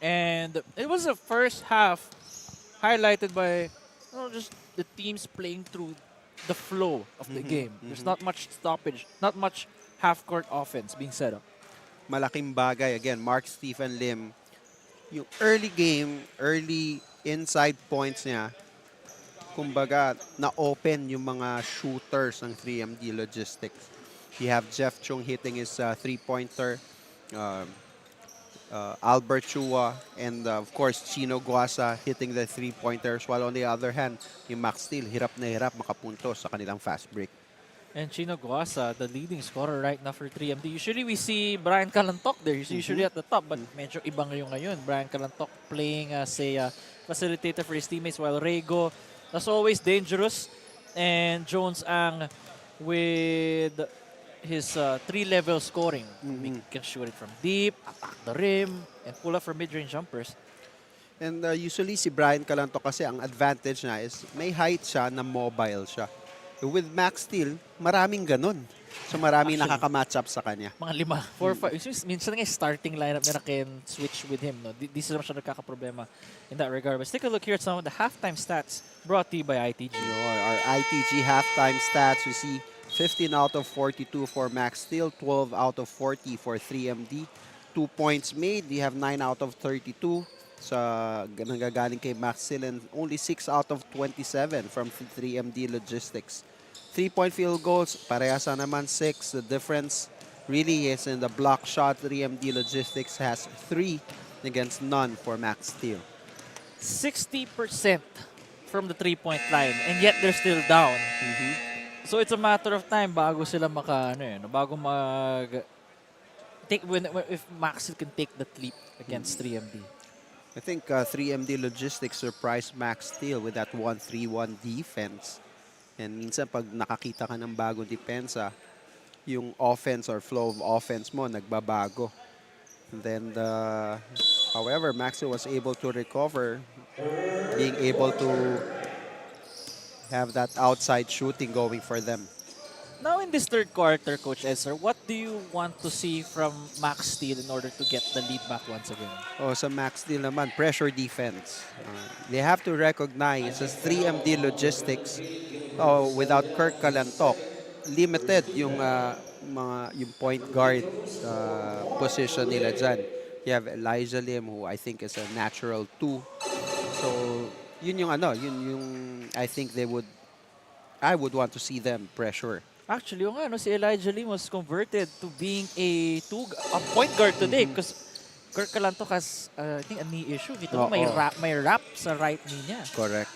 S6: And it was the first half highlighted by just the teams playing through the flow of the game. There's not much stoppage, not much half-court offense being set up.
S7: Malaking bagay. Again, Mark Stephen Lim, yung early game, early inside points niya, kumbaga, na-open yung mga shooters ng 3MD Logistics. You have Jeff Chung hitting his three-pointer, Albert Chua, and of course, Chino Guasa hitting the three-pointers, while on the other hand, yung MAXSTEEL, hirap na hirap makapunto sa kanilang fast break.
S6: And Chino Guasa, the leading scorer right now for 3MD. Usually we see Brian Calantok there. He's usually at the top, but medyo iba ngayon. Brian Calantok playing as a facilitator for his teammates, while Rego, as always, dangerous. And Jones Ang with his three-level scoring. He can shoot it from deep, attack the rim, and pull up for mid-range jumpers.
S7: And usually si Brian Calanto kasi ang advantage niya is may height siya na mobile siya. With MAXSTEEL, maraming ganun. So marami
S6: Actually,
S7: nakaka-match up sa kanya.
S6: Mga 5, 4, 5. Minsan nga starting lineup nila can switch with him. No? Di sila siya nagkakaproblema in that regard. But take a look here at some of the halftime stats brought to you by ITG.
S7: Our ITG halftime stats, we see 15 out of 42 for MAXSTEEL, 12 out of 40 for 3MD. 2 points made, we have 9 out of 32 sa nanggagaling kay MAXSTEEL and only 6 out of 27 from 3MD Logistics. 3-point field goals, parehasa naman 6. The difference really is in the block shot. 3MD Logistics has 3 against none for MAXSTEEL.
S6: 60% from the 3-point line, and yet they're still down. So it's a matter of time bago sila bago mag take if MAXSTEEL can take that leap against 3MD.
S7: I think 3MD Logistics surprised MAXSTEEL with that 1-3-1 defense. And minsan pag nakakita ka ng bagong depensa, yung offense or flow of offense mo nagbabago. And then, however, MAXSTEEL was able to recover, being able to have that outside shooting going for them.
S6: Now in this third quarter, Coach Ezra, what do you want to see from MAXSTEEL in order to get the lead back once again?
S7: Sa MAXSTEEL naman, pressure defense. They have to recognize as 3MD Logistics, without Kirk Kalantok, limited yung point guard position nila dyan. You have Elijah Lim, who I think is a natural 2. So yun yung I think I would want to see them pressure.
S6: Actually, si Elijah Lim was converted to being a point guard today because Kirk Kalantok has, I think, a knee issue. May wrap sa right knee niya.
S7: Correct.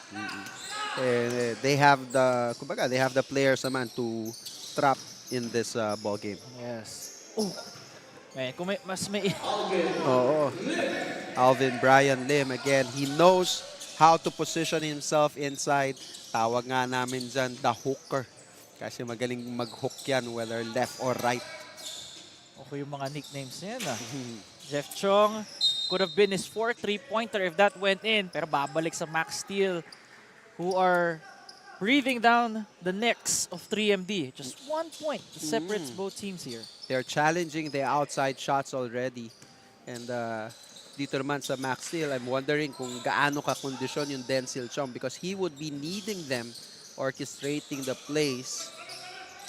S7: They have the players naman to trap in this ball game.
S6: Yes. Oh. Man, kung may
S7: Alvin Brian Lim again. He knows how to position himself inside. Tawag nga namin dyan, the hooker. Kasi magaling mag-hook yan, whether left or right.
S6: Okay yung mga nicknames niya na. Jeff Chong could have been his 4th 3-pointer if that went in. Pero babalik sa MAXSTEEL, who are breathing down the necks of 3MD. Just 1 point separates both teams here.
S7: They're challenging the outside shots already. And dito naman sa MAXSTEEL, I'm wondering kung gaano ka-kondisyon yung Denzel Chong because he would be needing them orchestrating the plays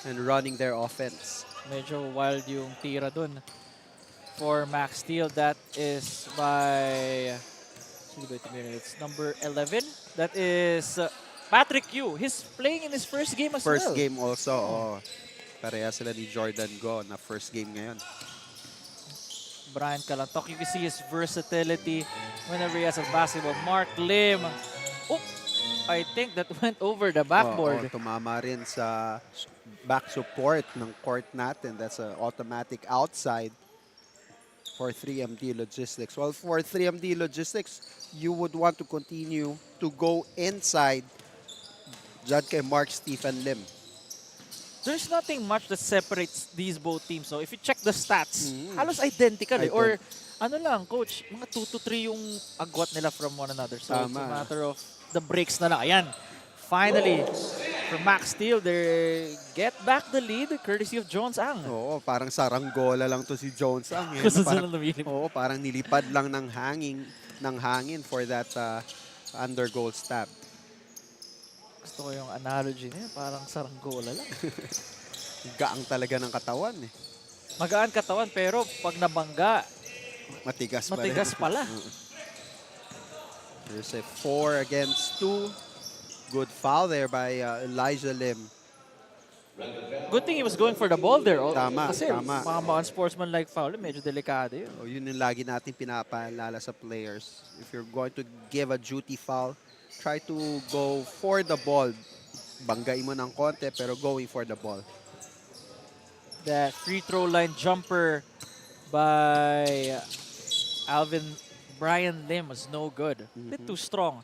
S7: and running their offense.
S6: Medyo wild yung tira dun for MAXSTEEL. That is by it's number 11. That is Patrick Yu. He's playing in his first game as well.
S7: First game also. Pareha sila ni Jordan Go na first game ngayon.
S6: Brian Kalantok, you can see his versatility whenever he has a basketball. Mark Lim. Oh, I think that went over the backboard.
S7: Tumama rin sa back support ng court natin. That's an automatic outside for 3MD Logistics. Well, for 3MD Logistics, you would want to continue to go inside dyan kay Mark Stephen Lim.
S6: There's nothing much that separates these both teams. So if you check the stats, halos identical. Or ano lang, coach, mga 2 to 3 yung agwat nila from one another. So it's a matter of the breaks na lang. Ayan, finally, for MAXSTEEL, they get back the lead courtesy of Jones Ang.
S7: Oo, parang saranggola lang to si Jones Ang. Parang nilipad lang ng hangin for that under goal stab.
S6: Gusto ko yung analogy niya, parang saranggola lang.
S7: Gaang talaga ng katawan eh.
S6: Magaan katawan pero pag nabangga,
S7: matigas
S6: pala.
S7: There's a 4 against 2. Good foul there by Elijah Lim.
S6: Good thing he was going for the ball there.
S7: Tama.
S6: Kasi mga unsportsmanlike foul, medyo delikado yun.
S7: Yun yung lagi natin pinapaalala sa players. If you're going to give a duty foul, try to go for the ball. Banggain mo ng konti pero going for the ball.
S6: The free throw line jumper by Brian Lim was no good. A bit too strong.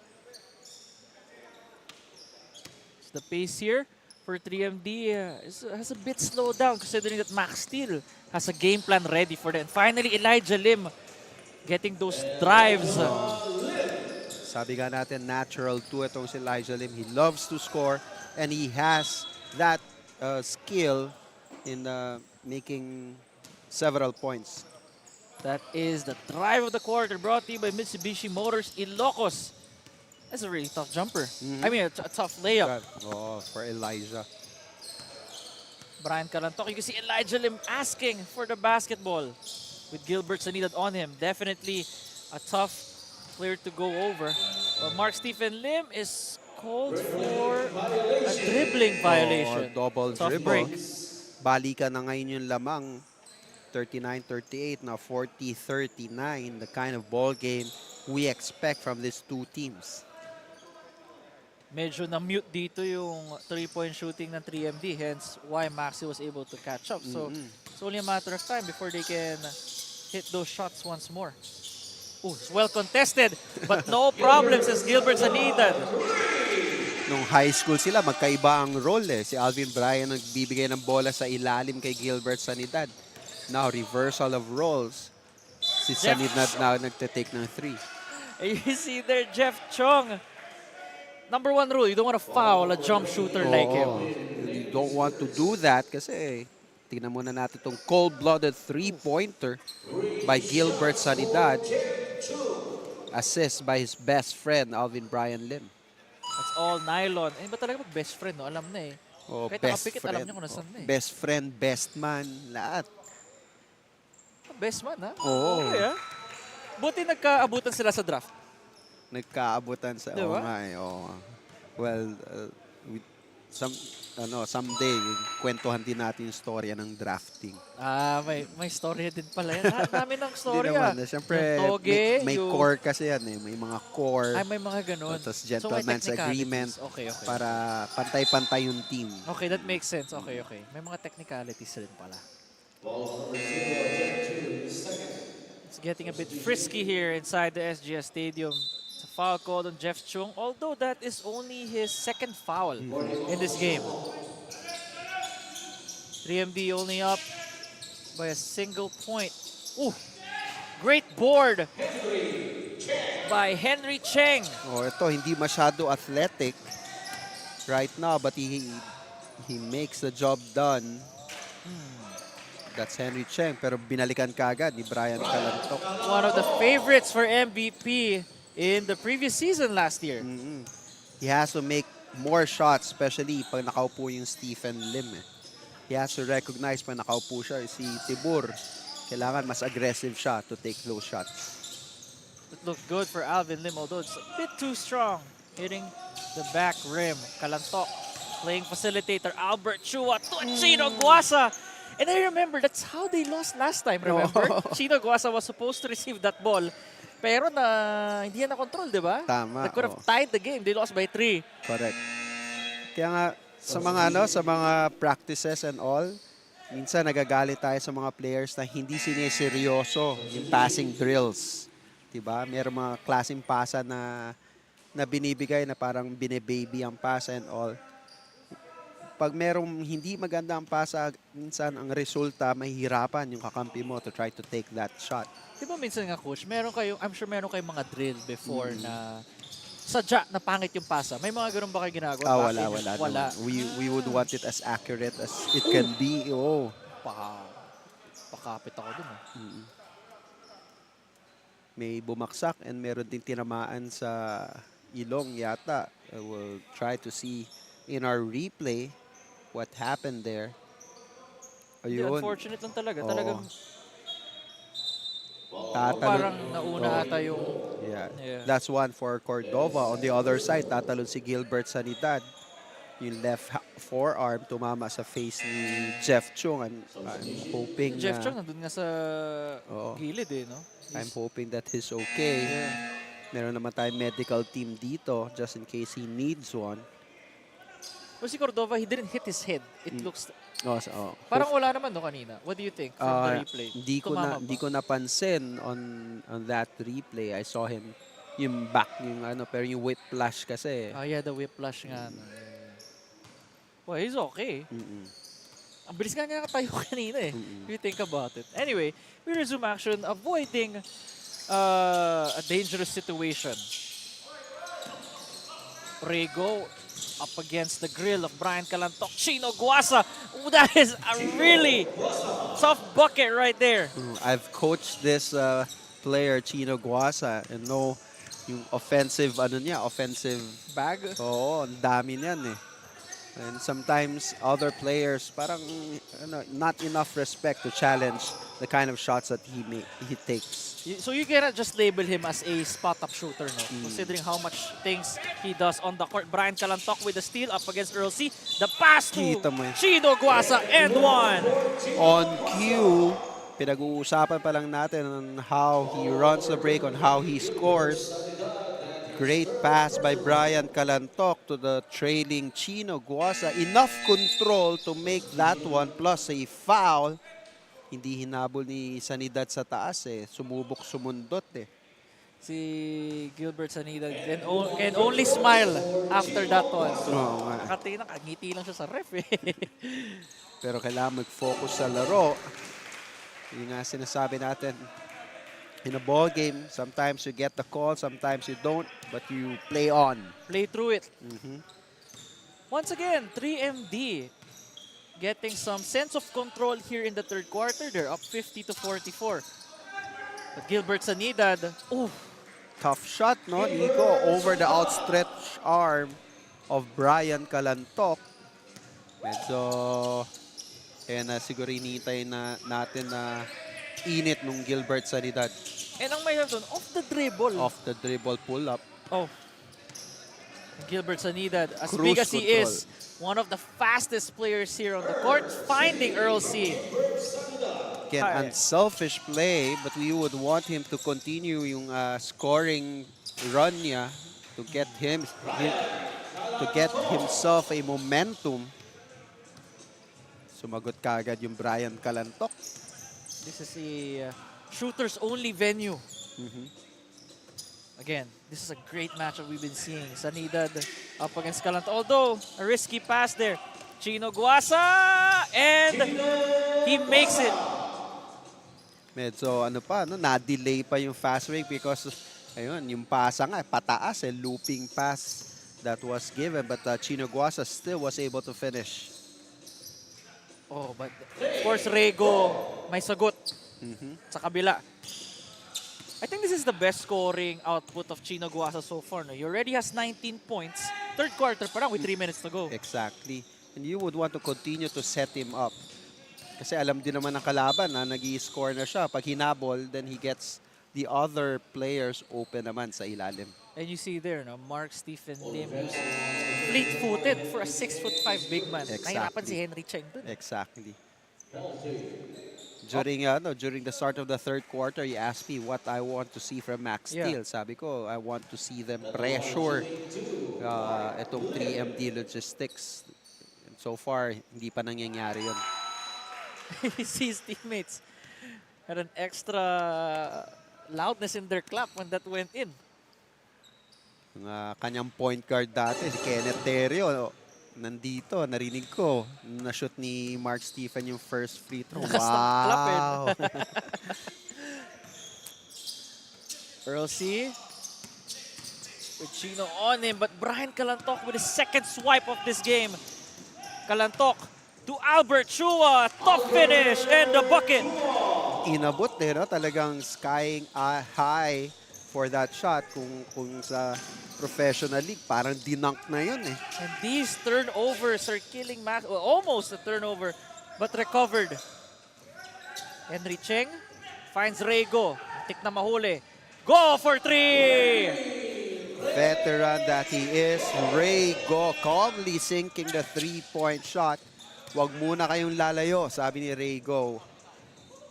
S6: So the pace here for 3MD has a bit slowed down considering that MAXSTEEL has a game plan ready for them. And finally, Elijah Lim getting those drives.
S7: Sabi nga natin, natural 2 itong si Elijah Lim. He loves to score and he has that skill in making several points.
S6: That is the drive of the quarter brought to you by Mitsubishi Motors Ilocos. That's a really tough jumper. I mean, a tough layup.
S7: Oh, for Elijah.
S6: Brian Calantoc, you can see Elijah Lim asking for the basketball with Gilbert Sanidad on him. Definitely a tough player to go over. But Mark Stephen Lim is called for a dribbling violation.
S7: Double
S6: Tough
S7: dribble.
S6: break.
S7: Balikan na ngayon yung lamang. 39-38, now 40-39. The kind of ball game we expect from these two teams.
S6: Medyo na-mute dito yung 3-point shooting ng 3MD, hence why Maxi was able to catch up. So it's only a matter of time before they can hit those shots once more. Oh, it's well contested, but no problems as Gilbert Sanidad.
S7: Nung high school sila, magkaiba ang role eh. Si Alvin Bryan nagbibigay ng bola sa ilalim kay Gilbert Sanidad. Now, reversal of roles. Si Sanidad na nagte-take ng 3.
S6: And you see there, Jeff Chong. Number 1 rule, you don't want to foul a jump shooter like him.
S7: You don't want to do that kasi tingnan muna natin itong cold-blooded 3-pointer by Gilbert Sanidad. Assist by his best friend, Alvin Bryan Lim.
S6: That's all nylon. Eh, ba talaga mag-best friend, no? Alam na eh.
S7: Oh,
S6: Kahit
S7: best
S6: nakapikit,
S7: friend.
S6: alam niya kung nasan na eh.
S7: Best friend, best man, lahat.
S6: Best man, ha?
S7: Oo.
S6: Okay, ha? Buti nagkaabutan sila sa draft.
S7: Nagkaabutan sa...
S6: Diba?
S7: Oo nga eh. Oo. Well, someday, kwentuhan din natin yung storya ng drafting.
S6: May storya din pala yan. Lahat namin ng storya.
S7: Hindi naman. Siyempre, may core kasi yan eh. May mga core.
S6: May mga ganun.
S7: Tapos gentleman's agreement
S6: okay.
S7: para pantay-pantay yung team.
S6: Okay, that makes sense. Okay. May mga technicalities rin pala. It's getting a bit frisky here inside the SGS Stadium. It's a foul called on Jeff Chung, although that is only his second foul in this game. 3MD only up by a single point. Ooh, great board by Henry Cheng.
S7: Oh, ito hindi masyado athletic right now, but he makes the job done. That's Henry Cheng, pero binalikan kagad ni Brian Calantoc.
S6: One of the favorites for MVP in the previous season last year.
S7: He has to make more shots, especially pag nakaupo yung Stephen Lim. He has to recognize pag nakaupo siya, si Tibur. Kailangan mas aggressive siya to take those shots.
S6: It looked good for Alvin Lim, although it's a bit too strong. Hitting the back rim. Calantoc playing facilitator. Albert Chua to Chino Guasa. And I remember, that's how they lost last time, remember? Chino Guasa was supposed to receive that ball. Pero hindi yan na-control, di ba?
S7: Tama.
S6: They could have tied the game. They lost by 3.
S7: Correct. Kaya nga, sa mga practices and all, minsan nagagalit tayo sa mga players na hindi siniseryoso yung passing drills. Diba? Mayroong mga klaseng pasa na binibigay na parang bine-baby ang pasa and all. Pag merong hindi maganda ang pasa, minsan ang resulta, mahihirapan yung kakampi mo to try to take that shot.
S6: Di ba minsan nga, Coach, I'm sure meron kayong mga drill before na sadya na pangit yung pasa. May mga ganun ba kayo ginagawa?
S7: Wala. We would want it as accurate as it can be. Oh.
S6: Pakapit ako dun.
S7: May bumaksak and meron din tinamaan sa ilong yata. We'll try to see in our replay what happened there. Ayun.
S6: Unfortunate lang talaga.
S7: Oo.
S6: Talagang parang nauna ata yung...
S7: Yeah. That's one for Cordova. On the other side, tatalon si Gilbert Sanidad. Yung left forearm tumama sa face ni Jeff Chung. I'm hoping
S6: Jeff Chung nandun nga sa gilid eh, no?
S7: I'm hoping that he's okay.
S6: Yeah.
S7: Meron naman tayong medical team dito just in case he needs one.
S6: Well, si Cordova, he didn't hit his head. It looks...
S7: Parang
S6: wala naman no kanina. What do you think from the replay?
S7: Hindi ko napansin on that replay. I saw him yung back pero yung whiplash kasi.
S6: Yeah, the whiplash nga. Well, he's okay. Ang bilis nga tayo kanina eh. If you think about it. Anyway, we resume action, avoiding a dangerous situation. Rego up against the grill of Brian Calantoc. Chino Guasa. Ooh, that is a really tough bucket right there.
S7: I've coached this player, Chino Guasa, and know yung offensive, offensive
S6: Bag.
S7: Oo, ang dami niyan eh. And sometimes other players parang not enough respect to challenge the kind of shots that he takes.
S6: So you cannot just label him as a spot-up shooter, no? Considering how much things he does on the court. Brian Calantoc with the steal up against Earl C. The pass to
S7: Kita mo eh.
S6: Chino Guasa and one.
S7: On cue, pinag-uusapan pa lang natin on how he runs the break, on how he scores. Great pass by Brian Calantoc to the trailing Chino Guasa. Enough control to make that one plus a foul. Hindi hinabol ni Sanidad sa taas eh. Sumubok sumundot eh.
S6: Si Gilbert Sanidad can only smile after that one.
S7: Oo nga.
S6: Nakangiti lang siya sa ref eh.
S7: Pero kailangan mag-focus sa laro. Yung nga sinasabi natin, in a ball game, sometimes you get the call, sometimes you don't, but you play on.
S6: Play through it. Once again, 3MD getting some sense of control here in the third quarter. They're up 50-44. But Gilbert Sanidad,
S7: tough shot, no, Nico, over the outstretched arm of Brian Calantoc. Medyo, siguro inintay na natin na init nung Gilbert Sanidad.
S6: And ang may doon, off the dribble.
S7: Off the dribble pull-up.
S6: Oh. Gilbert Sanidad, as
S7: Cruise
S6: big as he
S7: control.
S6: is, one of the fastest players here on the court, finding Earl C.
S7: Again, unselfish play, but we would want him to continue yung scoring run niya to get himself a momentum. Sumagot kaagad yung Brian Calantoc.
S6: This is a shooter's only venue. Again, this is a great matchup we've been seeing. Sanidad up against Calantoc. Although, a risky pass there. Chino Guasa, and he makes it.
S7: Medyo na-delay pa yung fast break because ayun, yung pasa nga, pataas looping pass that was given, but Chino Guasa still was able to finish.
S6: Oh, but of course, Rego may sagot sa kabila. I think this is the best scoring output of Chino Guasa so far. No? He already has 19 points. Third quarter pa lang with 3 minutes to go.
S7: Exactly. And you would want to continue to set him up. Kasi alam din naman ng kalaban na nag-i-score na siya. Pag hinabol, then he gets the other players open naman sa ilalim.
S6: And you see there, no, Mark Stephen Lim fleet-footed for a 6'5" big man.
S7: Exactly.
S6: Nahirapan si Henry Cheng dun.
S7: Exactly. During the start of the third quarter, you asked me what I want to see from MAXSTEEL.
S6: Yeah.
S7: Sabi ko, I want to see them pressure itong 3MD Logistics. And so far, hindi pa nangyayari yun.
S6: He sees teammates had an extra loudness in their clap when that went in.
S7: Kanyang point guard dati, si Kenneth Terrio, nandito, narinig ko. Na-shoot ni Mark Stephen yung first free throw. Wow!
S6: Earl C. With Chino on him, but Brian Calantoc with his second swipe of this game. Calantoc to Albert Chua. Top finish and the bucket.
S7: Inabot no? Talagang skying high for that shot. Kung sa professional league, parang dinunk na yun eh.
S6: And these turnovers are killing Max. Well, almost a turnover, but recovered. Henry Cheng finds Rego. Tik na mahuli. Go for three!
S7: Veteran that he is, Rego calmly sinking the three-point shot. Wag muna kayong lalayo, sabi ni Rego.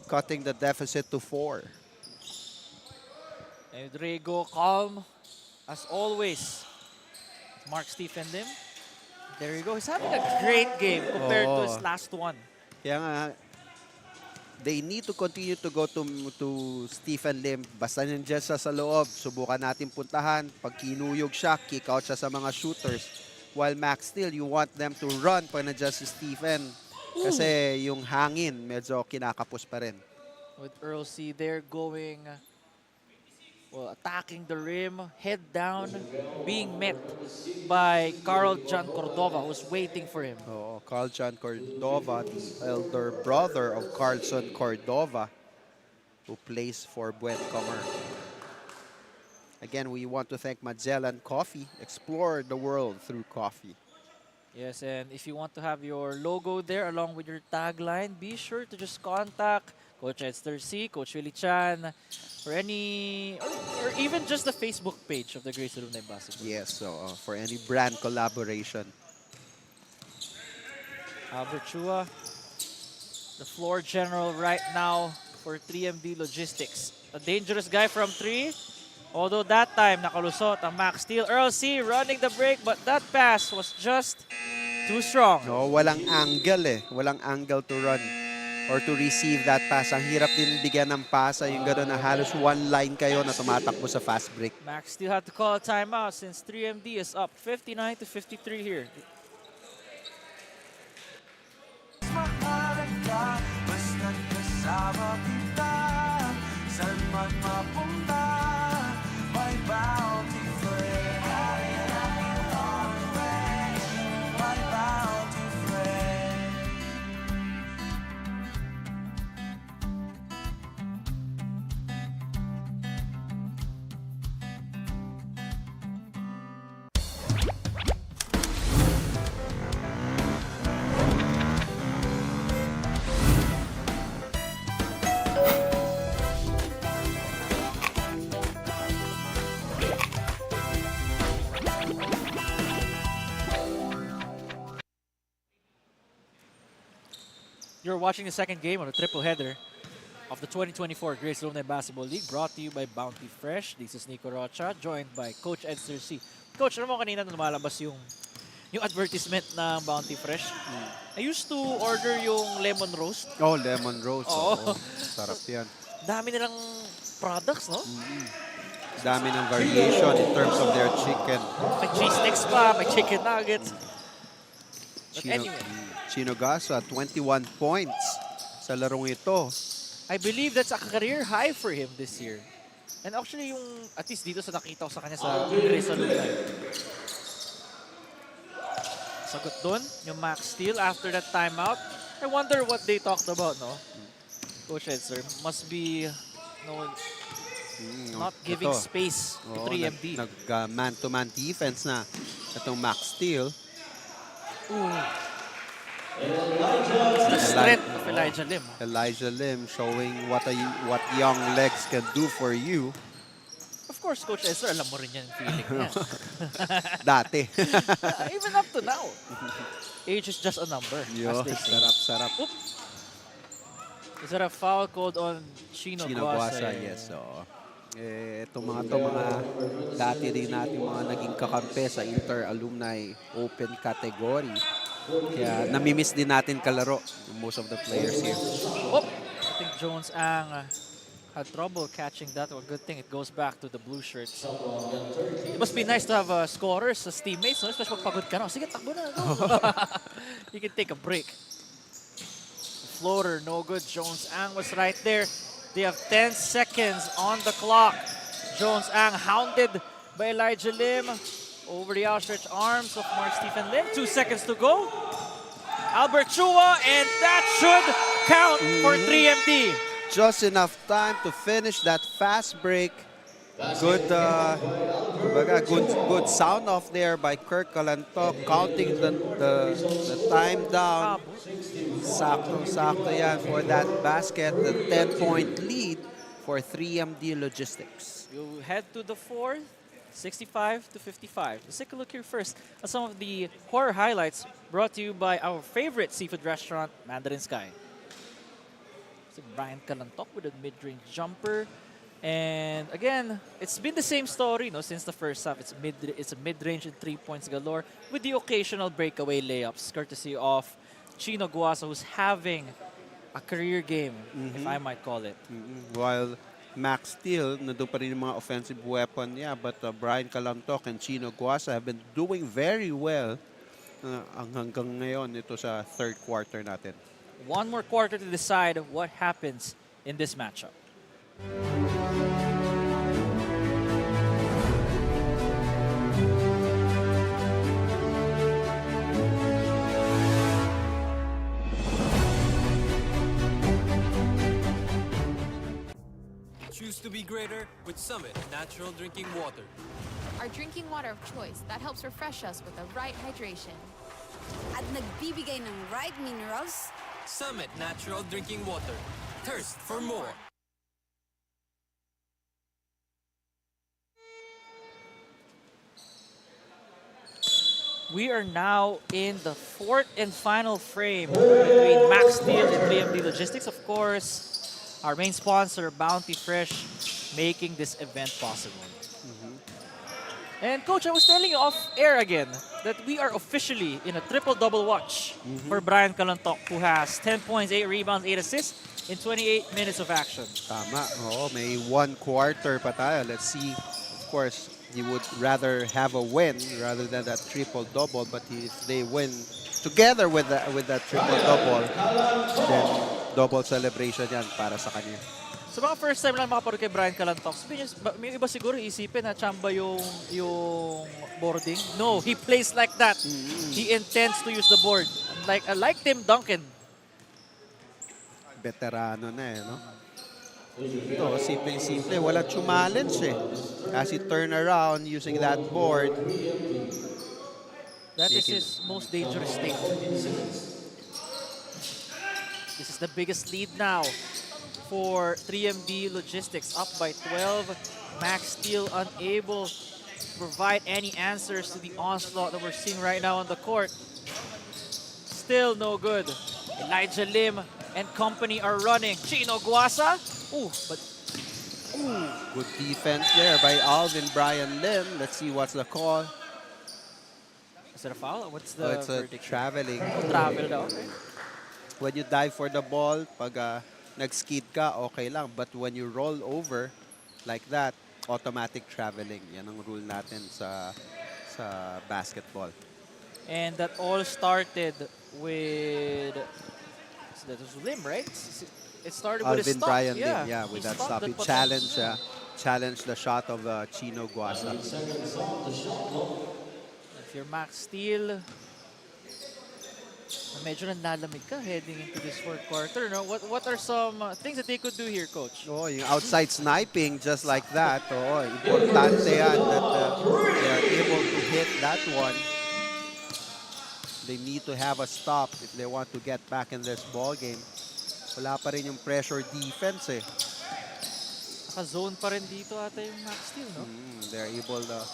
S7: Cutting the deficit to 4.
S6: And Rego calm as always. Mark Stephen Lim. There you go. He's having a great game compared to his last one.
S7: Kaya nga, they need to continue to go to Stephen Lim. Basta nandiyan siya sa loob, subukan natin puntahan. Pag kinuyog siya, kick out siya sa mga shooters. While MAXSTEEL, you want them to run pag nandiyan si Stephen. Kasi yung hangin, medyo kinakapos pa rin.
S6: With Earl C there going Well, attacking the rim, head down, being met by Carl John Cordova, who's waiting for him.
S7: Oh, Carl John Cordova, the elder brother of Carlson Cordova, who plays for Buencomer. Again, we want to thank Magellan Coffee. Explore the world through coffee.
S6: Yes, and if you want to have your logo there along with your tagline, be sure to just contact Coach Esther C, Coach Willie Chan, or any, or even just the Facebook page of the Grace Alumni Basketball.
S7: Yes, so for any brand collaboration.
S6: Albert Chua, the floor general right now for 3MD Logistics. A dangerous guy from 3. Although that time, nakalusot ang MAXSTEEL. Earl C running the break, but that pass was just too strong.
S7: No, walang angle eh. Walang angle to run or to receive that pass. Ang hirap din bigyan ng pasa. Yung gano'n na halos one line kayo na tumatakbo sa fast break.
S6: MAXSTEEL had to call a timeout since 3MD is up 59-53 here.
S4: Mahalaga, basta't kasama kita. Saan man mapunta, may bounty friend. My bounty friend.
S6: You're watching the second game of the triple header of the 2024 Grace Alumni Basketball League, brought to you by Bounty Fresh. This is Nico Rocha, joined by Coach Edster C. Coach, alam mo kanina nung lumalabas yung advertisement ng Bounty Fresh. I used to order yung lemon roast.
S7: Oh, lemon roast.
S6: Oo.
S7: Sarap yan.
S6: Dami nilang products, no?
S7: Dami ng variation in terms of their chicken.
S6: May cheese sticks pa, may chicken nuggets. But anyway,
S7: Chino Gasa, 21 points sa larong ito.
S6: I believe that's a career high for him this year. And actually, yung at least dito sa nakita ko sa kanya sa Grace Alumni. Sagot dun, yung MAXSTEEL after that timeout. I wonder what they talked about, no? Coach Edser, must be not giving space to 3MD.
S7: Man-to-man defense na itong MAXSTEEL.
S6: The strength of Elijah Lim.
S7: Elijah Lim showing what young legs can do for you.
S6: Of course, Coach Esther, alam mo rin yan feeling niya.
S7: Dati.
S6: Even up to now. Age is just a number.
S7: Yo,
S6: as they say.
S7: sarap.
S6: Oop. Is that a foul called on Chino Guasa?
S7: Yes. So, itong mga dati din natin mga naging kakampi sa Inter-Alumni Open category. Kaya namimiss din natin kalaro most of the players here.
S6: Oh, I think Jones Ang had trouble catching that. Well, good thing it goes back to the blue shirts. It must be nice to have scorers as teammates, no? Especially pag pagod ka na. Sige, takbo na. You can take a break. Floater, no good. Jones Ang was right there. They have 10 seconds on the clock. Jones Ang hounded by Elijah Lim. Over the outstretched arms of Mark Stephen Lim. 2 seconds to go. Albert Chua, and that should count for 3MD.
S7: Just enough time to finish that fast break. Good sound off there by Kirk Calantok, counting the time down. Sakto yan for that basket, the 10-point lead for 3MD Logistics.
S6: You head to the fourth. 65-55. Let's take a look here first at some of the horror highlights brought to you by our favorite seafood restaurant, Mandarin Sky. So Brian Calantok with a mid-range jumper. And again, it's been the same story, no, since the first half. It's a mid-range and 3 points galore with the occasional breakaway layups, courtesy of Chino Guasa, who's having a career game, if I might call it.
S7: While MAXSTEEL, nandun pa rin yung mga offensive weapon niya, but Brian Calantok and Chino Guasa have been doing very well hanggang ngayon ito sa third quarter natin.
S6: One more quarter to decide what happens in this matchup.
S1: greater with Summit Natural Drinking Water.
S2: Our drinking water of choice that helps refresh us with the right hydration.
S3: At nagbibigay ng right minerals.
S1: Summit Natural Drinking Water. Thirst for more.
S6: We are now in the fourth and final frame between MAXSTEEL and 3MD Logistics. Of course, our main sponsor, Bounty Fresh, making this event possible. And Coach, I was telling you off air again that we are officially in a triple-double watch for Brian Calantoc, who has 10 points, 8 rebounds, 8 assists in 28 minutes of action.
S7: Tama. Oo, may 1 quarter pa tayo. Let's see. Of course, he would rather have a win rather than that triple-double. But if they win together with that triple-double, then double celebration yan para sa kanya.
S6: Sa mga first time lang makaparoon kay Brian Calantoc, may iba siguro isipin na chamba yung boarding. No, he plays like that. He intends to use the board. Like Tim Duncan.
S7: Veterano na no? Ito, simple-simple. Wala challenge eh. As he turn around using that board.
S6: That is his most dangerous state. This is the biggest lead now for 3MD Logistics, up by 12. MAXSTEEL unable to provide any answers to the onslaught that we're seeing right now on the court. Still no good. Elijah Lim and company are running. Chino Guasa.
S7: Good defense there by Alvin Brian Lim. Let's see what's the call.
S6: Is it a foul? What's the
S7: it's a traveling.
S6: Travel daw. Okay.
S7: When you dive for the ball, pag nag-skid ka, okay lang. But when you roll over like that, automatic traveling. Yan ang rule natin sa basketball.
S6: And that all started with... That was Lim, right? It started with a
S7: Alvin
S6: stop.
S7: Brian Lim, yeah, with that stop. He
S6: That
S7: challenged the shot of Chino Guasa.
S6: If you're MAXSTEEL, medyo nanlalamig ka heading into this fourth quarter. No? What are some things that they could do here, Coach?
S7: Oh, yung outside sniping just like that. Oh, importante yan that they are able to hit that one. They need to have a stop if they want to get back in this ball game. Wala pa rin yung pressure defense eh.
S6: Naka-zone pa rin dito ata yung MAXSTEEL, no?
S7: They're able to,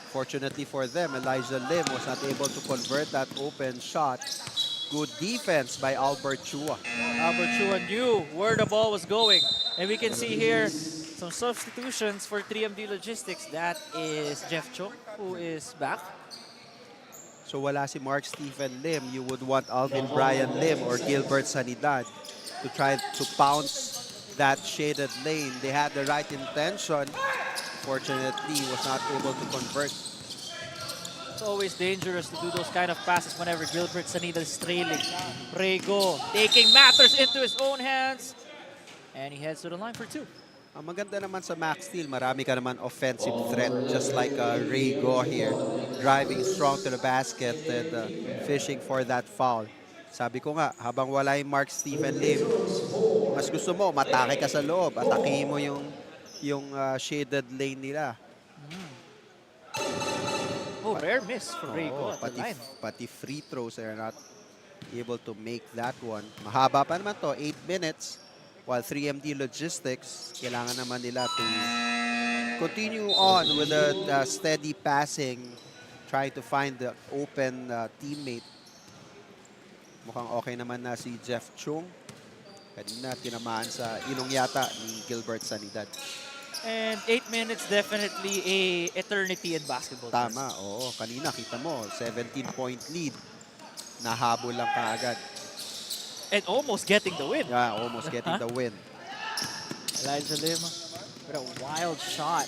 S7: fortunately for them, Elijah Lim was not able to convert that open shot. Good defense by Albert Chua.
S6: Albert Chua knew where the ball was going. And we can see here some substitutions for 3MD Logistics. That is Jeff Chong, who is back.
S7: So wala si Mark Stephen Lim. You would want Alvin Brian Lim or Gilbert Sanidad to try to pounce that shaded lane. They had the right intention. Fortunately, was not able to convert.
S6: It's always dangerous to do those kind of passes whenever Gilbert Sanidad is trailing. Rego taking matters into his own hands. And he heads to the line for 2.
S7: Ang maganda naman sa MAXSTEEL, marami ka naman offensive threat, just like Rego here, driving strong to the basket and fishing for that foul. Sabi ko nga, habang wala yung Mark Stephen Lim, mas gusto mo, matake ka sa loob, atakihin mo yung shaded lane nila.
S6: Oh, rare miss for Rego at the line.
S7: Pati free throws, they're not able to make that one. Mahaba pa naman to, 8 minutes. While 3MD Logistics, kailangan naman nila to continue on with the steady passing, trying to find the open teammate. Mukhang okay naman na si Jeff Chung. Kanina tinamaan sa ilong yata ni Gilbert Sanidad.
S6: And 8 minutes, definitely a eternity in basketball.
S7: Tama, oo. Kanina, kita mo, 17-point lead. Nahabol lang kaagad.
S6: And almost getting the win.
S7: Yeah, almost getting the win.
S6: Elijah Lim with a wild shot.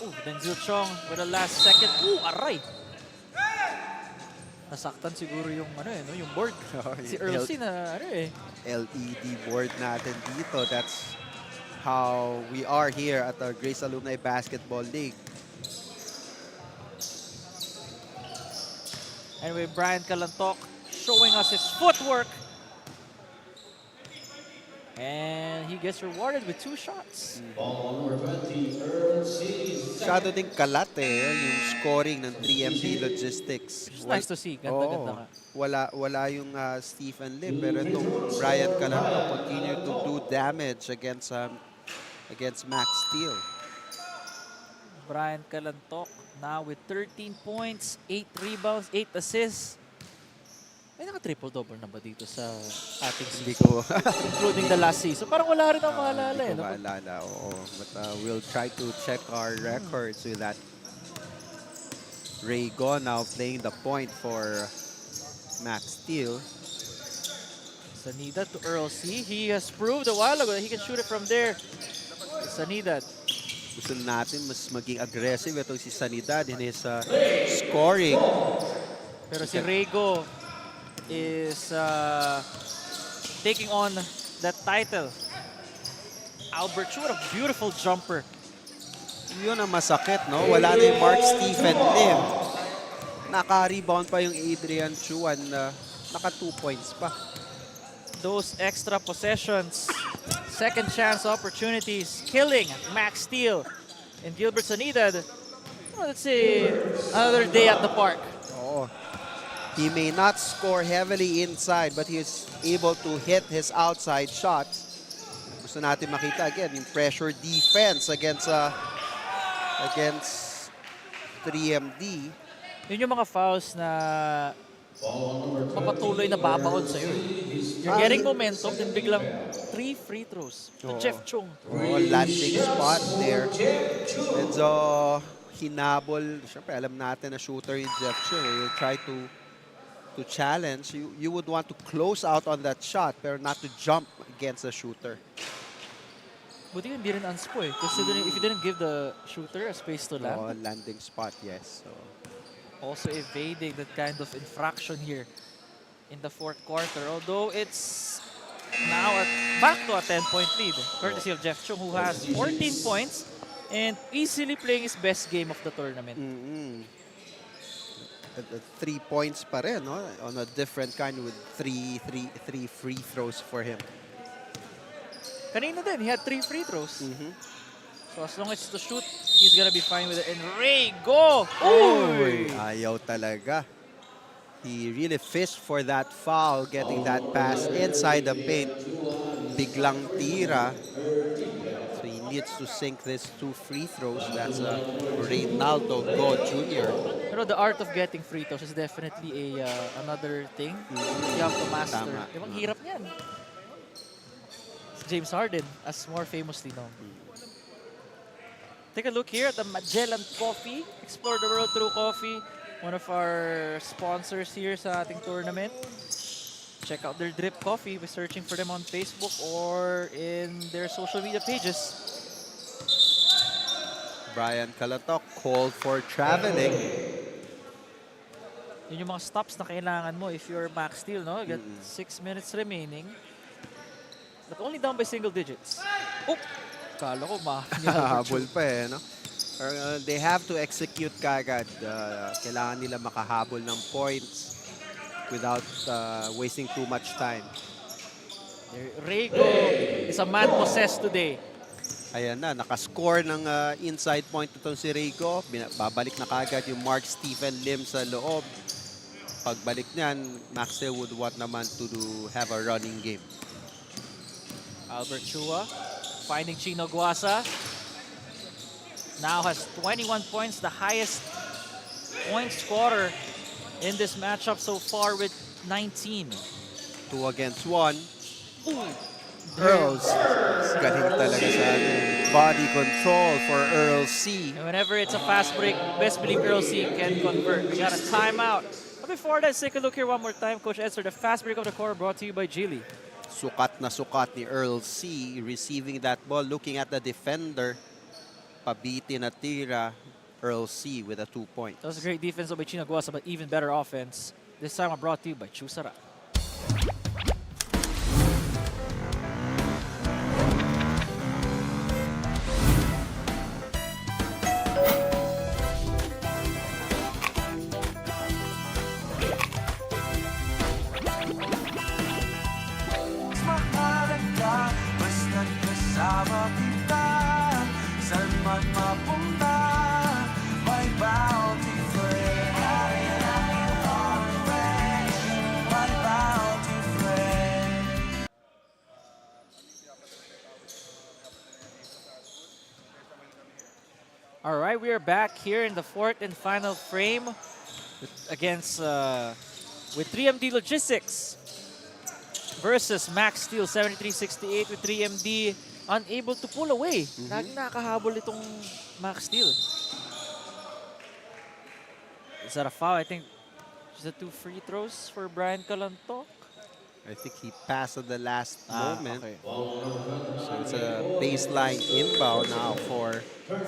S6: Ooh, Denzil Chong with the last second. Ooh, aray! Nasaktan siguro yung yung board. Si Earlsey na
S7: LED board natin dito. That's how we are here at the Grace Alumni Basketball League.
S6: Anyway, Brian Calantoc showing us his footwork. And he gets rewarded with 2 shots.
S7: Masyado ding kalat yung scoring ng 3MD Logistics.
S6: Which is nice to see. Ganda-ganda nga.
S7: Wala yung Stephen Lim, pero itong Brian Calanto continue to do damage against MAXSTEEL.
S6: Brian Calantok now with 13 points, 8 rebounds, 8 assists. May naka-triple-double na ba dito sa ating season? Including the last season. Parang wala rin ang maalala.
S7: Hindi ko maalala, oo. But we'll try to check our records with that. Raygo now playing the point for MAXSTEEL.
S6: Sanidad to Earl C. He has proved a while ago that he can shoot it from there. Sanidad.
S7: Gusto natin mas maging aggressive itong si Sanidad in his scoring.
S6: Pero si Raygo is taking on that title. Albert Chu, a beautiful jumper.
S7: Yun ang masakit, no? Wala na yung Mark Stephen Lim. Naka-rebound pa yung Adrian Chu and naka 2 points pa.
S6: Those extra possessions, second chance opportunities, killing MAXSTEEL and Gilbert Sanidad. Well, let's say another day at the park.
S7: Oo. He may not score heavily inside, but he is able to hit his outside shots. Gusto natin makita again yung pressure defense against 3MD.
S6: Yun yung mga fouls na papatuloy na babaon sa'yo. You're getting momentum, then biglang 3 free throws to Jeff Chung.
S7: Landing spot there. Medyo hinabol. Siyempre, alam natin na shooter yung Jeff Chung. He'll try to challenge. You would want to close out on that shot, pero not to jump against the shooter.
S6: Buti hindi rin unspo eh. Kasi if you didn't give the shooter a space to land.
S7: Landing spot, yes. So.
S6: Also evading that kind of infraction here in the 4th quarter. Although it's now back to a 10-point lead, courtesy of Jeff Chung, who has 14 points and easily playing his best game of the tournament.
S7: 3 points pa rin, no? On a different kind with three free throws for him.
S6: Kanina din, he had 3 free throws. So as long as it's to shoot, he's gonna be fine with it. And Raygo!
S7: Uy! Ayaw talaga. He really fished for that foul, getting that pass inside the paint. Biglang tira. So he needs to sink these 2 free throws. That's Reynaldo Go Jr.
S6: Pero the art of getting free throws is definitely another thing you have to master. Ibang hirap niyan. James Harden, as more famously known. Take a look here at the Magellan Coffee. Explore the world through coffee. One of our sponsors here sa ating tournament. Check out their drip coffee by searching for them on Facebook or in their social media pages.
S7: Brian Calatok called for traveling.
S6: Yun yung mga stops na kailangan mo if you're MAXSTEEL, no? You got 6 minutes remaining. But only down by single digits. Oh! Kala ko
S7: Habol pa eh, no? They have to execute kagad. Kailangan nila makahabol ng points without wasting too much time.
S6: Raygo is a man possessed today.
S7: Ayan na, nakascore ng inside point itong si Raygo. Babalik na kagad yung Mark Stephen Lim sa loob. Pagbalik niyan, MAXSTEEL would want naman to have a running game.
S6: Albert Chua finding Chino Guasa. Now has 21 points, the highest point scorer in this matchup so far with 19.
S7: 2 against 1. Earls. Galing talaga sa body control for Earl C.
S6: And whenever it's a fast break, best believe Earl C can convert. We got a timeout. But before that, let's take a look here one more time. Coach Esther, the fast break of the quarter brought to you by Geely.
S7: Sukat na sukat ni Earl C. Receiving that ball, looking at the defender. Pabiti na tira. Earl C with a 2-point.
S6: That was a great defense by Chino Guasa, but even better offense. This time brought to you by Chusara.
S4: Mahalaga
S6: right, we are back here in the fourth and final frame against with 3MD Logistics versus MAXSTEEL 7368 with 3MD unable to pull away. Laging nakahabol itong MAXSTEEL. Is that a foul? I think just the 2 free throws for Brian Calantoc.
S7: I think he passed at the last moment.
S6: Okay.
S7: So it's a baseline inbound now for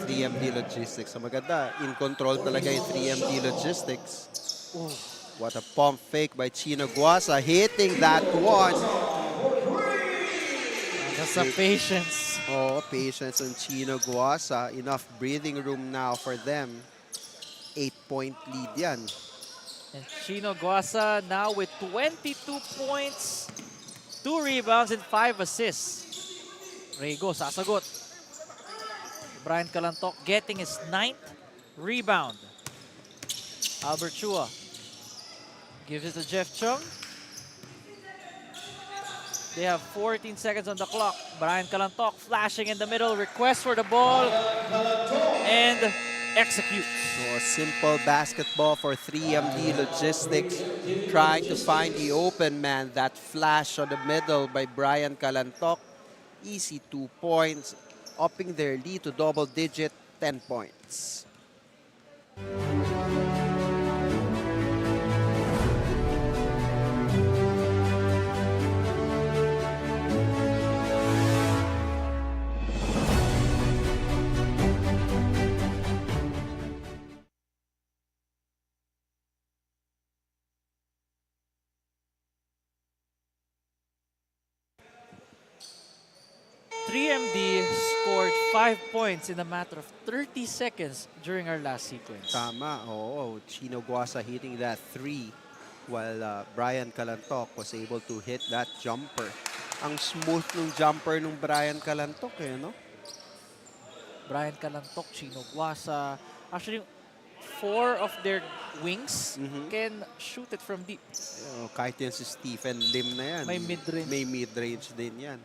S7: 3MD Logistics. So maganda, in control talaga yung 3MD Logistics.
S6: Ooh.
S7: What a pump fake by Chino Guasa, hitting that one.
S6: That's a patience.
S7: Oh, patience on Chino Guasa. Enough breathing room now for them. 8-point lead yan.
S6: And Chino Guasa now with 22 points, 2 rebounds, and 5 assists. Rego, sasagot. Brian Calantoc getting his 9th rebound. Albert Chua gives it to Jeff Chung. They have 14 seconds on the clock. Brian Calantoc flashing in the middle, request for the ball, and executes.
S7: So a simple basketball for 3MD Logistics, trying to find the open man. That flash on the middle by Brian Calantoc. Easy 2 points, upping their lead to double digit, 10 points.
S6: MD scored 5 points in a matter of 30 seconds during our last sequence.
S7: Tama, oo. Chino Guasa hitting that 3 while Brian Calantoc was able to hit that jumper. Ang smooth nung jumper nung Brian Calantoc eh, no?
S6: Brian Calantoc, Chino Guasa. Actually, 4 of their wings can shoot it from deep.
S7: Kahit yan si Stephen Lim na yan.
S6: May mid-range.
S7: May mid-range din yan.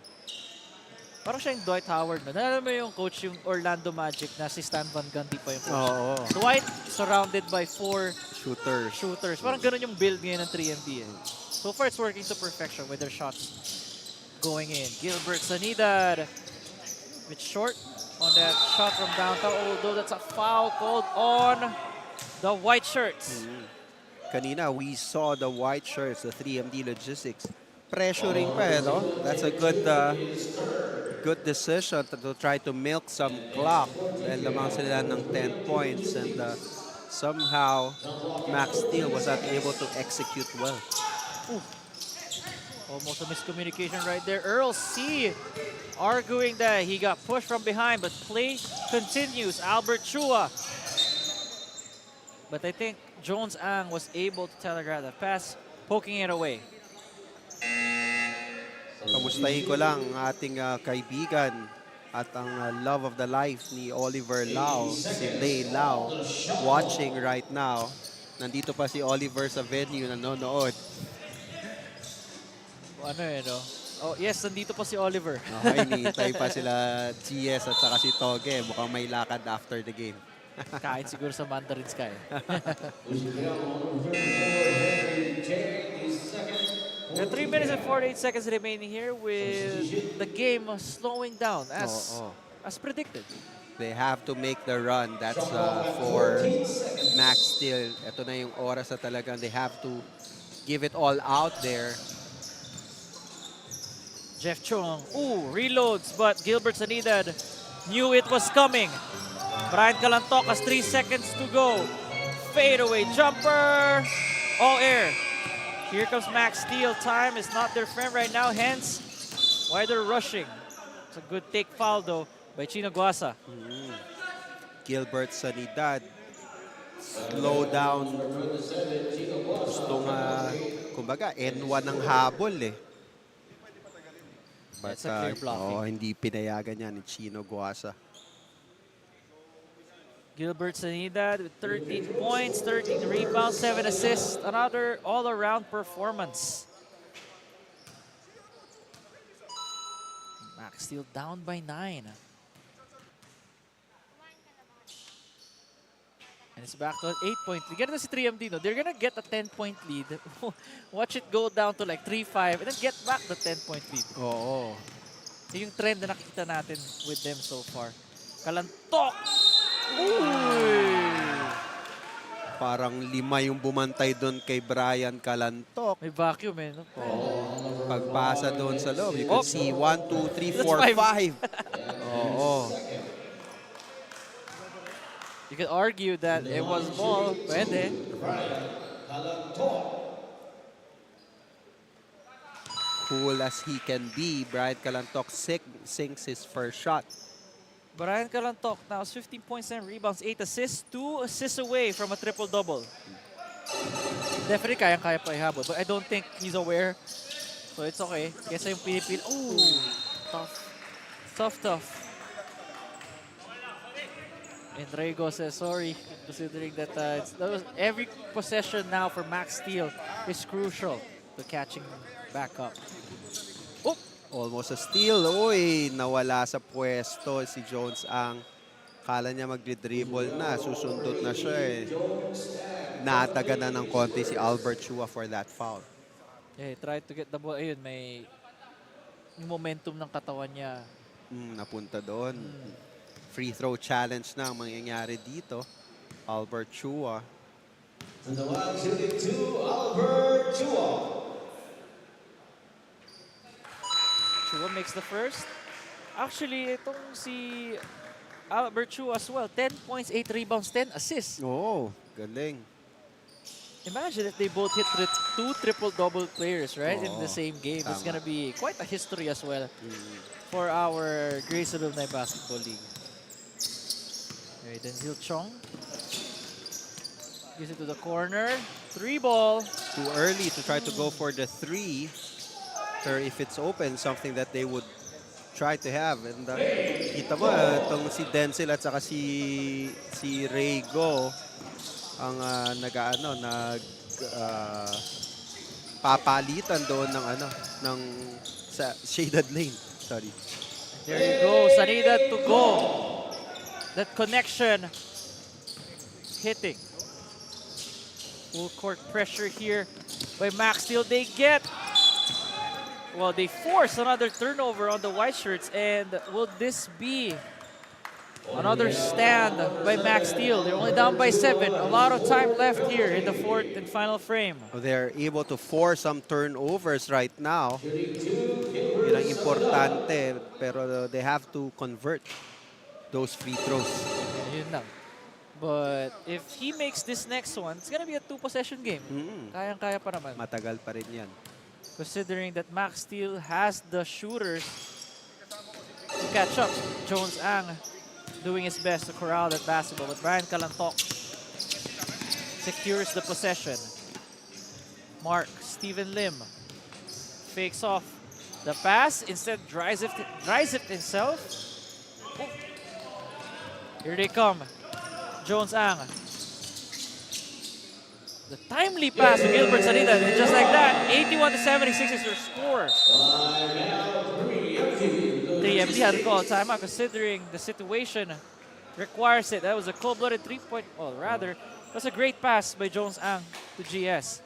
S6: Parang siya yung Dwight Howard. No? Nalala mo yung coach yung Orlando Magic na si Stan Van Gundy pa yung coach.
S7: Oo.
S6: Dwight surrounded by 4
S7: shooters.
S6: Parang ganun yung build ngayon ng 3MD. So far, it's working to perfection with their shots going in. Gilbert Sanidad, bit short on that shot from downtown, although that's a foul called on the white shirts.
S7: Kanina, we saw the white shirts, the 3MD Logistics, pressuring pa eh, no? That's a good decision to try to milk some clock. Dahil lamang sila ng 10 points and somehow MAXSTEEL was not able to execute well.
S6: Ooh. Almost a miscommunication right there. Earl C arguing that he got pushed from behind, but play continues. Albert Chua. But I think Jones Ang was able to telegraph the pass, poking it away.
S7: Kamustahin ko lang ang ating kaibigan at ang love of the life ni Oliver Lau, si Lay Lau, watching right now. Nandito pa si Oliver sa venue, nanonood.
S6: Ano eh, no? Oh, yes, nandito pa si Oliver.
S7: Okay, hinihintay pa sila GS at saka si Toge. Mukhang may lakad after the game.
S6: Kain siguro sa Mandarin Sky. There are 3 minutes and 48 seconds remaining here with the game slowing down as predicted.
S7: They have to make the run. That's for MAXSTEEL. Ito na yung oras na talagang they have to give it all out there.
S6: Jeff Chung, reloads, but Gilbert Sanidad knew it was coming. Brian Calantoc has 3 seconds to go. Fadeaway jumper, all air. Here comes MAXSTEEL. Time is not their friend right now, hence why they're rushing. It's a good take foul though by Chino Guasa.
S7: Gilbert Sanidad. Slow down. Gustong, kumbaga, N1 ng habol eh. But,
S6: it's a clear blocking.
S7: hindi pinayagan yan ni Chino Guasa.
S6: Gilbert Sanidad with 13 points, 13 rebounds, 7 assists. Another all-around performance. MAXSTEEL down by 9. And it's back to an 8-point lead. Ganun na si 3MD, no? They're gonna get a 10-point lead. Watch it go down to like 3-5 and then get back the 10-point lead.
S7: Oo.
S6: Yun yung trend na nakikita natin with them so far. Kalantok! Uy!
S7: Parang 5 yung bumantay doon kay Brian Kalantok.
S6: May vacuum eh, no?
S7: Oo. Pagpasa doon sa loob, you can see 1, 2, 3, 4,
S6: That's
S7: 5. Oo.
S6: You could argue that it was ball. Pwede.
S7: Cool as he can be, Brian Kalantok sinks his first shot.
S6: Brian Kalantok now has 15 points and rebounds, 8 assists, 2 assists away from a triple-double. Definitely kaya-kaya pa ihabol, but I don't think he's aware. So it's okay. Kesa yung pinipil. Ooh, tough. Tough. And Rego says sorry, considering that, every possession now for MAXSTEEL is crucial to catching back up. Oh!
S7: Almost a steal. Uy, nawala sa pwesto si Jones ang kala niya magdi-dribble na. Susundot na siya eh. Nataga na ng konti si Albert Chua for that foul.
S6: Yeah, he tried to get the ball. Ayun, may momentum ng katawan niya.
S7: Napunta doon. Free throw challenge na ang mangyayari dito. Albert Chua.
S4: And the one shooting to Albert Chua.
S6: Chua makes the first. Actually, itong si Albert Chua as well. 10 points, 8 rebounds, 10 assists.
S7: Oh, galing.
S6: Imagine if they both hit 2 triple-double players, right, in the same game.
S7: Tama.
S6: It's gonna be quite a history as well for our Grace Alumni Basketball League. Okay, Denzil Chong gives it to the corner. 3 ball.
S7: Too early to try to go for the 3. Or if it's open, something that they would try to have. And kita mo, itong si Denzel at saka si Rego ang papalitan doon ng sa shaded lane. Sorry.
S6: There you go, Sanida to go. That connection hitting. Full court pressure here by MAXSTEEL. They get, well, they force another turnover on the white shirts, and will this be another stand by MAXSTEEL? They're only down by 7. A lot of time left here in the 4th and final frame.
S7: They're able to force some turnovers right now. Yun ang importante, pero they have to convert those free throws.
S6: Yun lang. But if he makes this next one, it's gonna be a 2-possession game. Kayang-kaya pa naman.
S7: Matagal pa rin yan.
S6: Considering that MAXSTEEL has the shooters to catch up. Jones Ang doing his best to corral that basketball, but Brian Kalantok secures the possession. Mark Steven Lim fakes off the pass, instead drives it himself. Oh. Here they come. Jones Ang. The timely pass to Gilbert Sanida, and just like that, 81-76 is your score. 3MD had to call a timeout considering the situation requires it. That was a cold-blooded 3-point, well, rather, that's a great pass by Jones Ang to GS.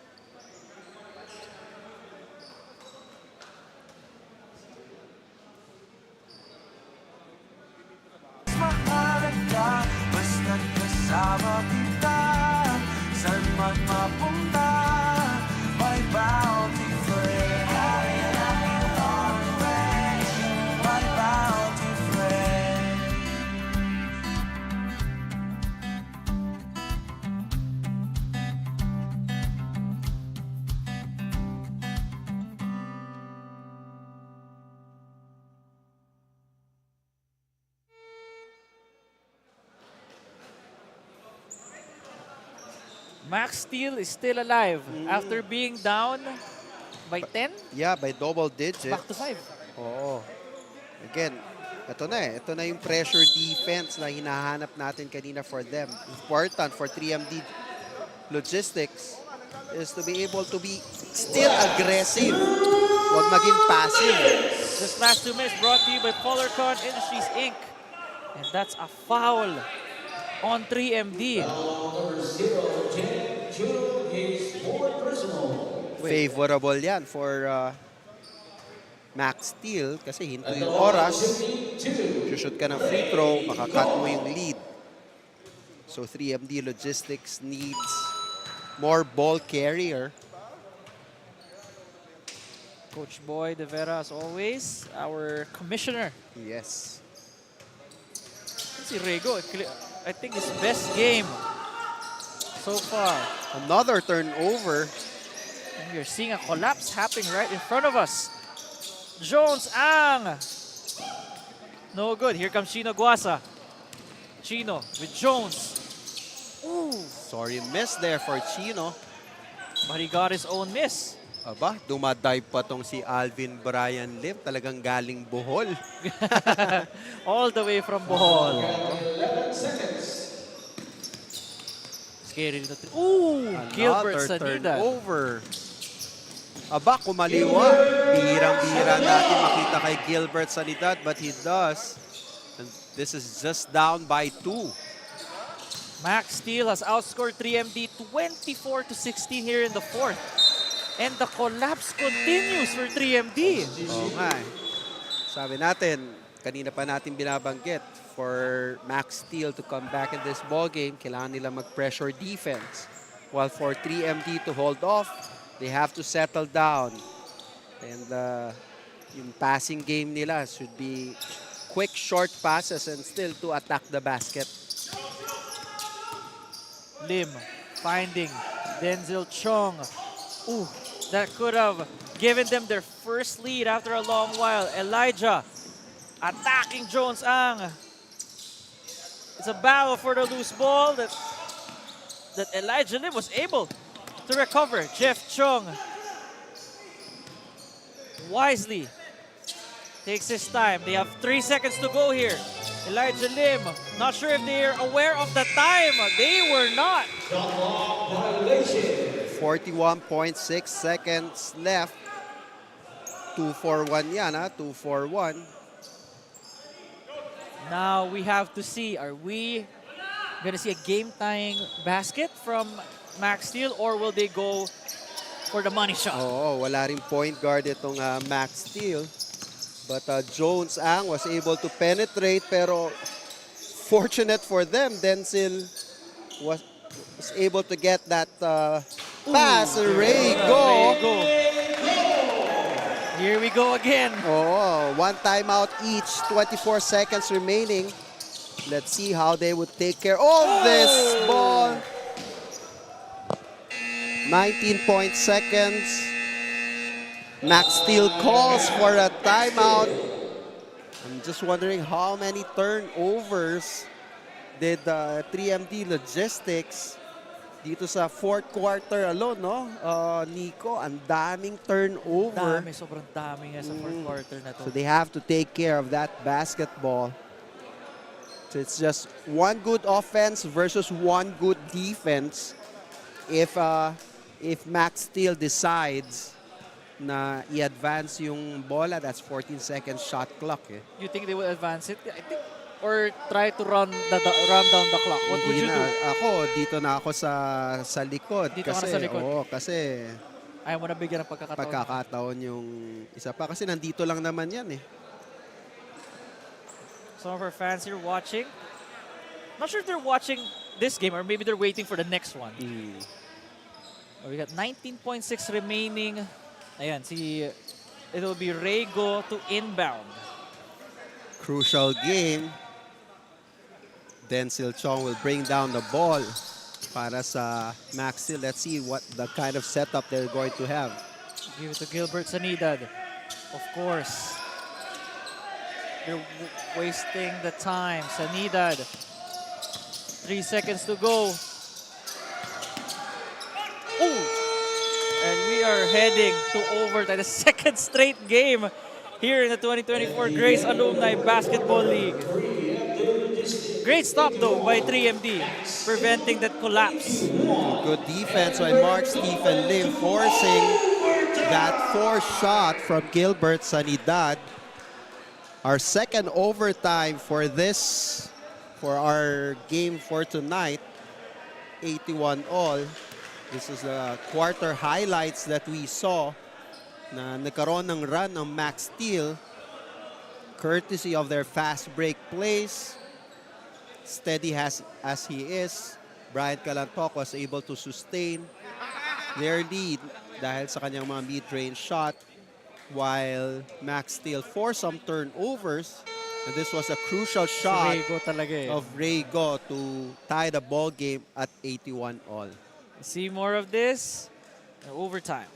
S4: Mahalaga, basta't kasama kita. Saan man mapunta, my bounty friend. My bounty friend.
S6: MAXSTEEL is still alive after being down by 10.
S7: Yeah, by double digits.
S6: Back to 5.
S7: Oo. Again, ito na eh. Ito na yung pressure defense na hinahanap natin kanina for them. Important for 3MD Logistics is to be able to be still aggressive. Huwag maging passive.
S6: This last 2 minutes brought to you by Polarcon Industries Inc. And that's a foul on 3MD.
S7: Favorable yan for MAXSTEEL kasi hinto yung oras. Shoot ka ng free throw, makakat mo yung lead. So 3MD Logistics needs more ball carrier.
S6: Coach Boy De Vera, as always, our commissioner.
S7: Yes.
S6: Si Rego, I think his best game so far.
S7: Another turnover.
S6: And we're seeing a collapse happening right in front of us. Jones Ang. No good. Here comes Chino Guasa. Chino with Jones. Ooh.
S7: Sorry miss there for Chino.
S6: But he got his own miss.
S7: Aba, dumadive pa tong si Alvin Brian Lim. Talagang galing Bohol.
S6: All the way from Bohol. Scary. Ooh, Gilbert Sanidad.
S7: Turnover. Aba, kumaliwa. Bihirang-bihira natin makita kay Gilbert Sanidad, but he does. And this is just down by 2.
S6: MAXSTEEL has outscored 3MD 24-16 here in the 4th. And the collapse continues for 3MD.
S7: Oo nga eh. Sabi natin, kanina pa natin binabanggit, for MAXSTEEL to come back in this ball game, kailangan nila mag-pressure defense. While for 3MD to hold off, they have to settle down. And yung passing game nila should be quick, short passes and still to attack the basket.
S6: Lim finding Denzel Chong. Ooh, that could have given them their first lead after a long while. Elijah attacking Jones Ang. It's a battle for the loose ball that Elijah Lim was able to recover. Jeff Chong wisely takes his time. They have 3 seconds to go here. Elijah Lim, not sure if they're aware of the time. They were not.
S7: 41.6 seconds left. 2-4-1 yan, ha? 2-4-1.
S6: Now we have to see, are we going to see a game-tying basket from MAXSTEEL or will they go for the money shot?
S7: Oo, wala rin point guard itong MAXSTEEL. But Jones Ang was able to penetrate, pero fortunate for them, Denzel was able to get that pass. Ray go.
S6: Here we go again.
S7: Oh, one timeout each, 24 seconds remaining. Let's see how they would take care of this ball. 19 seconds. MAXSTEEL calls for a timeout. I'm just wondering how many turnovers did 3MD Logistics dito sa fourth quarter alone, no? Nico, ang daming turnover.
S6: Sobrang dami nga sa fourth quarter na to.
S7: So they have to take care of that basketball. So it's just one good offense versus one good defense. If MAXSTEEL decides na i-advance yung bola, that's 14 seconds shot clock. Eh.
S6: You think they will advance it? I think, or try to run down the clock? What would you do?
S7: Ako, dito na ako sa likod.
S6: Dito
S7: kasi,
S6: ka na sa likod?
S7: Oo, kasi
S6: ayaw mo na bigyan ng
S7: pagkakataon yung isa pa. Kasi nandito lang naman yan eh.
S6: Some of our fans here watching. Not sure if they're watching this game or maybe they're waiting for the next one. We got 19.6 remaining. Ayan, it will be Rego to inbound.
S7: Crucial game. Denzel Chong will bring down the ball para sa MAXSTEEL. Let's see what the kind of setup they're going to have.
S6: Give it to Gilbert Sanidad. Of course. They're wasting the time. Sanidad. 3 seconds to go. Ooh! And we are heading to overtime. The second straight game here in the 2024 Grace Alumni Basketball League. Great stop though by 3MD, preventing that collapse.
S7: Good defense by Mark Stephen Lim, forcing that forced shot from Gilbert Sanidad. Our second overtime for this for our game for tonight, 81 all. This is the quarter highlights that we saw na nagkaroon ng run ng MAXSTEEL courtesy of their fast break plays. Steady as he is, Brian Calantoc was able to sustain their lead dahil sa kanyang mga mid-range shot, while MAXSTEEL forced some turnovers. And this was a crucial shot of Raygo to tie the ball game at 81 all.
S6: See more of this in overtime.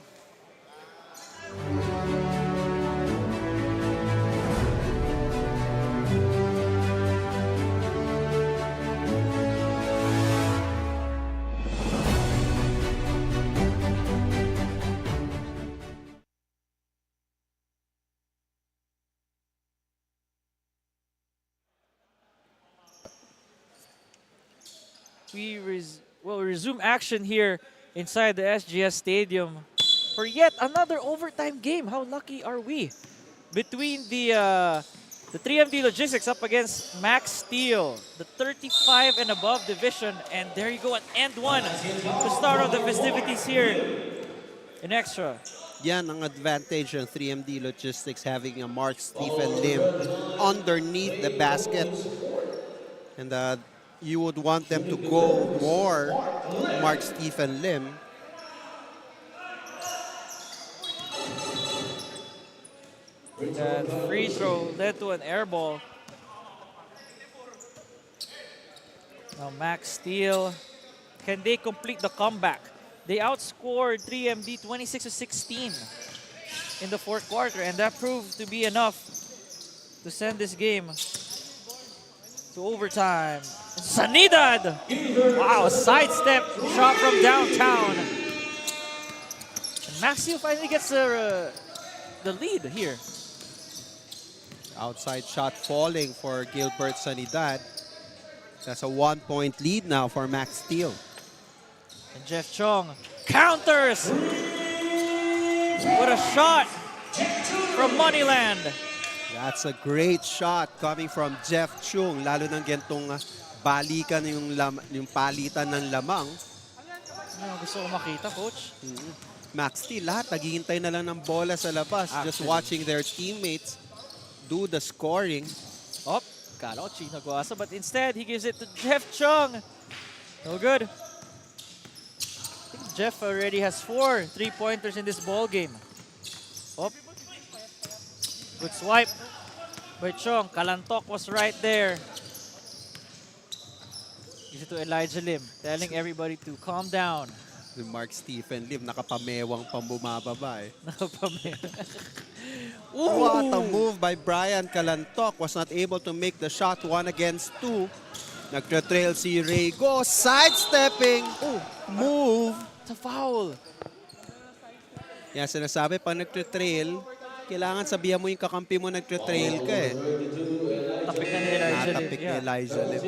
S6: We will resume action here inside the SGS Stadium for yet another overtime game. How lucky are we? Between the 3MD Logistics up against MAXSTEEL, the 35 and above division, and there you go at end one to start off the festivities here in extra.
S7: Yan ang advantage ng 3MD Logistics, having a Mark Stephen Lim underneath the basket. And you would want them to go more Mark Stephen Lim.
S6: That free throw led to an air ball. Now MAXSTEEL, can they complete the comeback? They outscored 3MD 26-16 in the fourth quarter, and that proved to be enough to send this game to overtime. Sanidad! Wow, a sidestep shot from downtown. And MAXSTEEL finally gets the lead here.
S7: Outside shot falling for Gilbert Sanidad. That's a 1-point lead now for MAXSTEEL.
S6: And Jeff Chong counters! What a shot from Moneyland.
S7: That's a great shot coming from Jeff Chung, lalo ng gantong balikan yung palitan ng lamang.
S6: Gusto ko makita, Coach.
S7: MAXSTEEL, lahat naghihintay na lang ng bola sa labas. Just watching their teammates do the scoring.
S6: Oh, kala ko Chino Guasa, but instead he gives it to Jeff Chung. No good. I think Jeff already has 4 3-pointers in this ball game. Oh, good swipe by Chung. Calantoc was right there. Gives it to Elijah Lim, telling everybody to calm down.
S7: Si Mark Stephen Lim, nakapamewang pambumababa eh. What a move by Brian Calantoc. Was not able to make the shot 1 against 2. Nagtra-trail si Raygo, sidestepping. Move.
S6: It's a foul.
S7: Yan sinasabi, pag nagtra-trail, kailangan sabihan mo yung kakampi mo nagtra-trail ka eh.
S6: Tapik na ni Elijah Lim.
S7: Tapik ni Elijah Lim.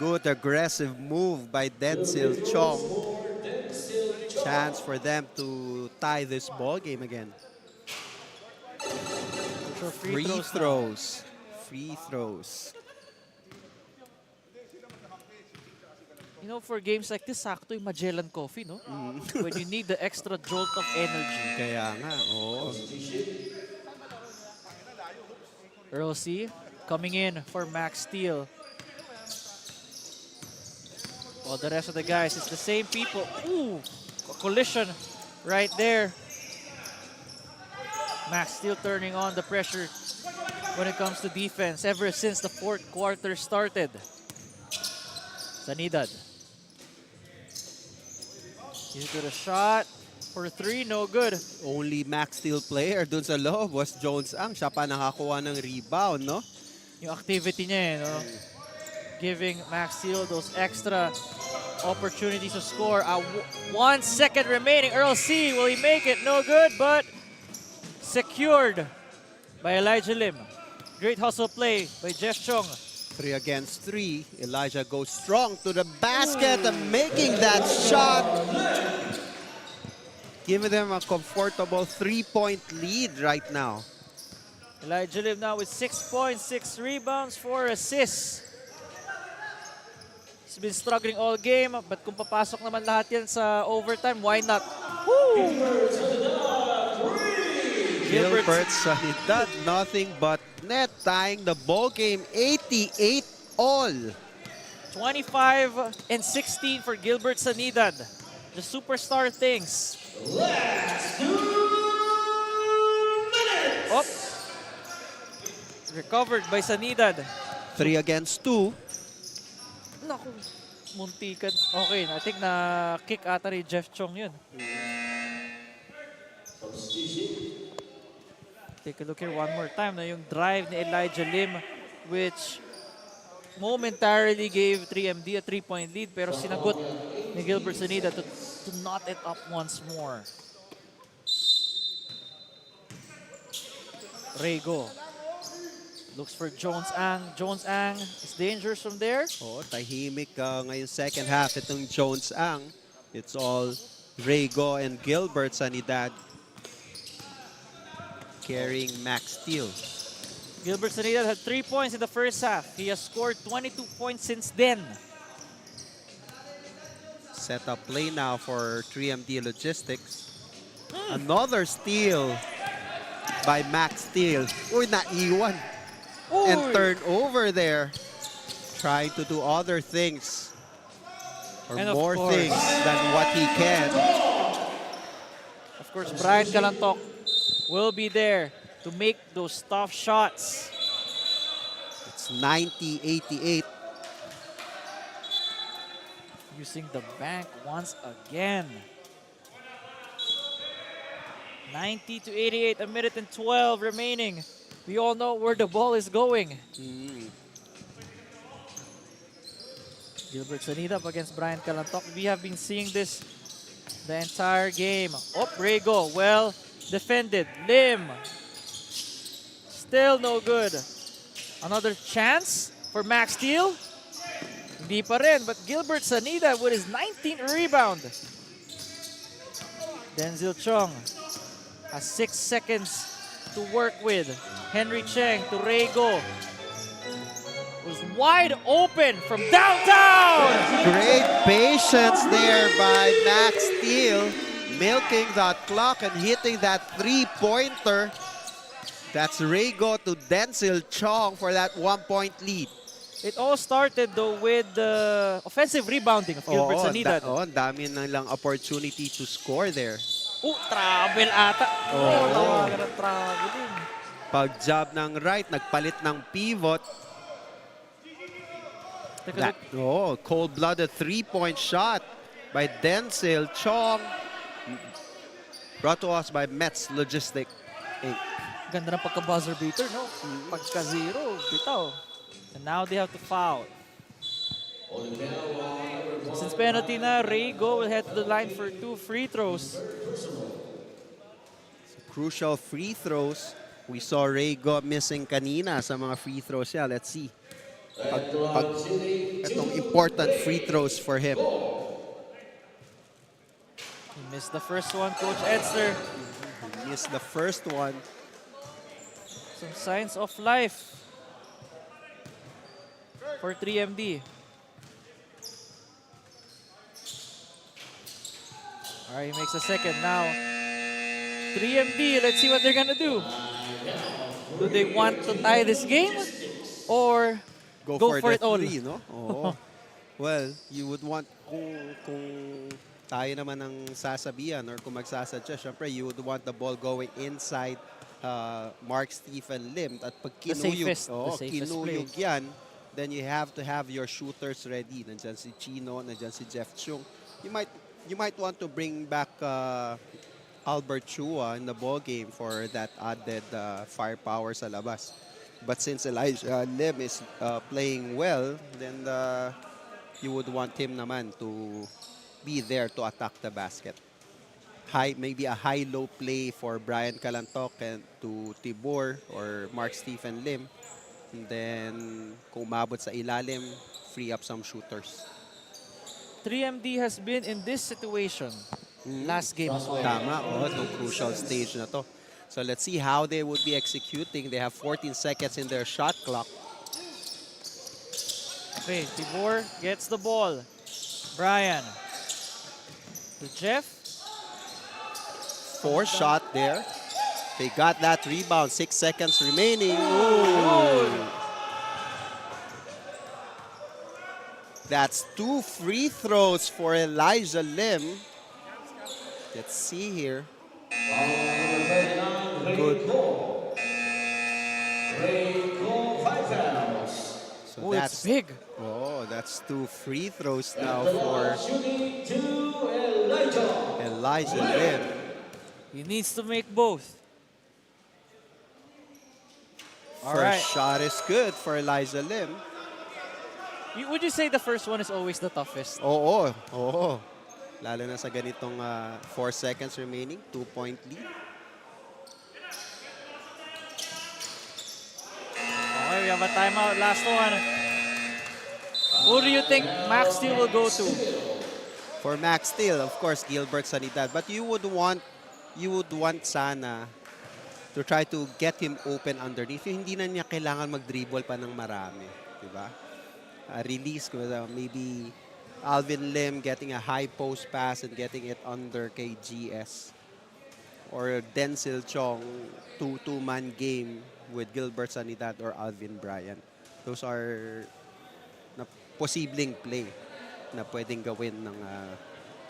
S7: Good aggressive move by Denzel Chong. Chance for them to tie this ball game again. Free throws. Free throws.
S6: You know, for games like this, sakto yung Magellan coffee, no? When you need the extra jolt of energy.
S7: Kaya nga, oo.
S6: Earl C coming in for MAXSTEEL. Well, the rest of the guys, it's the same people. Ooh, a collision right there. MAXSTEEL turning on the pressure when it comes to defense ever since the fourth quarter started. Sanidad. He's got a shot for 3, no good.
S7: Only MAXSTEEL player dun sa loob was Jones Ang. Siya pa nakakuha ng rebound, no?
S6: Yung activity niya, no? Giving MAXSTEEL those extra opportunities to score. 1 second remaining. Earl C, will he make it? No good, but secured by Elijah Lim. Great hustle play by Jeff Chong.
S7: 3 against 3. Elijah goes strong to the basket and making that shot. Giving them a comfortable 3-point lead right now.
S6: Elijah Lim now with 6 points, 6 rebounds, 4 assists. He's been struggling all game, but kung papasok naman lahat yan sa overtime, why not? Woo!
S7: Gilbert Sanidad, nothing but net, tying the ball game 88 all.
S6: 25 and 16 for Gilbert Sanidad. The superstar things. Oh. Recovered by Sanidad.
S7: 3 against 2.
S6: Naku, muntikan. Okay, I think na kick ata ni Jeff Chong yun. Take a look here one more time na yung drive ni Elijah Lim, which momentarily gave 3MD a 3-point lead, pero sinagot ni Gilbert Sanida to knot it up once more. Rego looks for Jones Ang. Jones Ang is dangerous from there.
S7: Oh, tahimik ngayon second half itong Jones Ang. It's all Rego and Gilbert Sanidad carrying MAXSTEEL.
S6: Gilbert Sanidad had 3 points in the first half. He has scored 22 points since then.
S7: Set up play now for 3MD Logistics. Another steal by MAXSTEEL. Uy, naiwan. And turn over there. Trying to do other things. Or
S6: and
S7: more things than what he can.
S6: Of course, Brian Calantoc will be there to make those tough shots.
S7: It's 90-88.
S6: Using the bank once again. 90-88, a minute and 12 remaining. We all know where the ball is going. Gilbert Sanidad against Brian Calantoc. We have been seeing this the entire game. Oh, Rego, well defended. Lim, still no good. Another chance for MAXSTEEL. Hindi pa rin, but Gilbert Sanidad with his 19th rebound. Denzel Chong has 6 seconds to work with. Henry Cheng to Rego. Was wide open from downtown.
S7: Great patience there by MAXSTEEL, milking that clock and hitting that three-pointer. That's Rego to Denzel Chong for that 1-point lead.
S6: It all started though with the offensive rebounding of Gilbert Sanidad.
S7: Ang dami lang opportunity to score there.
S6: Travel ata. Tawagan ng traveling.
S7: Pag-job ng right, nagpalit ng pivot. Cold-blooded three-point shot by Denzel Chong. Brought to us by Mets Logistics Inc.
S6: Ganda ng pagka-buzzer beater, no? Pagka-zero, bitaw. And now they have to foul. Since penalty na, Rego will head to the line for 2 free throws.
S7: Crucial free throws. We saw Rego missing kanina sa mga free throws niya. Let's see. Itong important free throws for him.
S6: He missed the first one, Coach Edster.
S7: He missed the first one.
S6: Some signs of life for 3MD. All right, he makes a second now. 3MD, let's see what they're gonna do. Do they want to tie this game or go for it all?
S7: No? Oo. Well, you would want kung tayo naman ang sasabihan or kung magsasadya, syempre you would want the ball going inside MAXSTEEL and Lim. At pag kinuyog yan, then you have to have your shooters ready. Nandiyan si Chino, nandiyan si Jeff Chung. You might want to bring back Albert Chua in the ball game for that added firepower sa labas. But since Elijah Lim is playing well, then you would want him naman to be there to attack the basket. Maybe a high-low play for Brian Calantoc and to Tibor or MAXSTEEL and Lim. And then, kung umabot sa ilalim, free up some shooters.
S6: 3MD has been in this situation last game as well.
S7: Tama, itong crucial stage na to. So let's see how they would be executing. They have 14 seconds in their shot clock.
S6: Okay, Tibor gets the ball. Brian. To Jeff.
S7: Forced shot there. They got that rebound. 6 seconds remaining. Ooh. That's 2 free throws for Elijah Lim. Let's see here. Good. So
S6: Oh, it's big.
S7: Oh, that's 2 free throws now for Elijah Lim.
S6: He needs to make both. All
S7: First
S6: right.
S7: shot is good for Elijah Lim.
S6: Would you say the first one is always the toughest?
S7: Oo, oo. Lalo na sa ganitong 4 seconds remaining, 2-point lead.
S6: Okay, we have a timeout. Last one. Who do you think MAXSTEEL will go to?
S7: For MAXSTEEL, of course, Gilbert Sanidad. But you would want sana to try to get him open underneath. Hindi na niya kailangan mag-dribble pa ng marami. Diba? Release, maybe Alvin Lim getting a high post pass and getting it under kay GS. Or Denzel Chong, two-man game with Gilbert Sanidad or Alvin Bryan. Those are na posibleng play na pwedeng gawin ng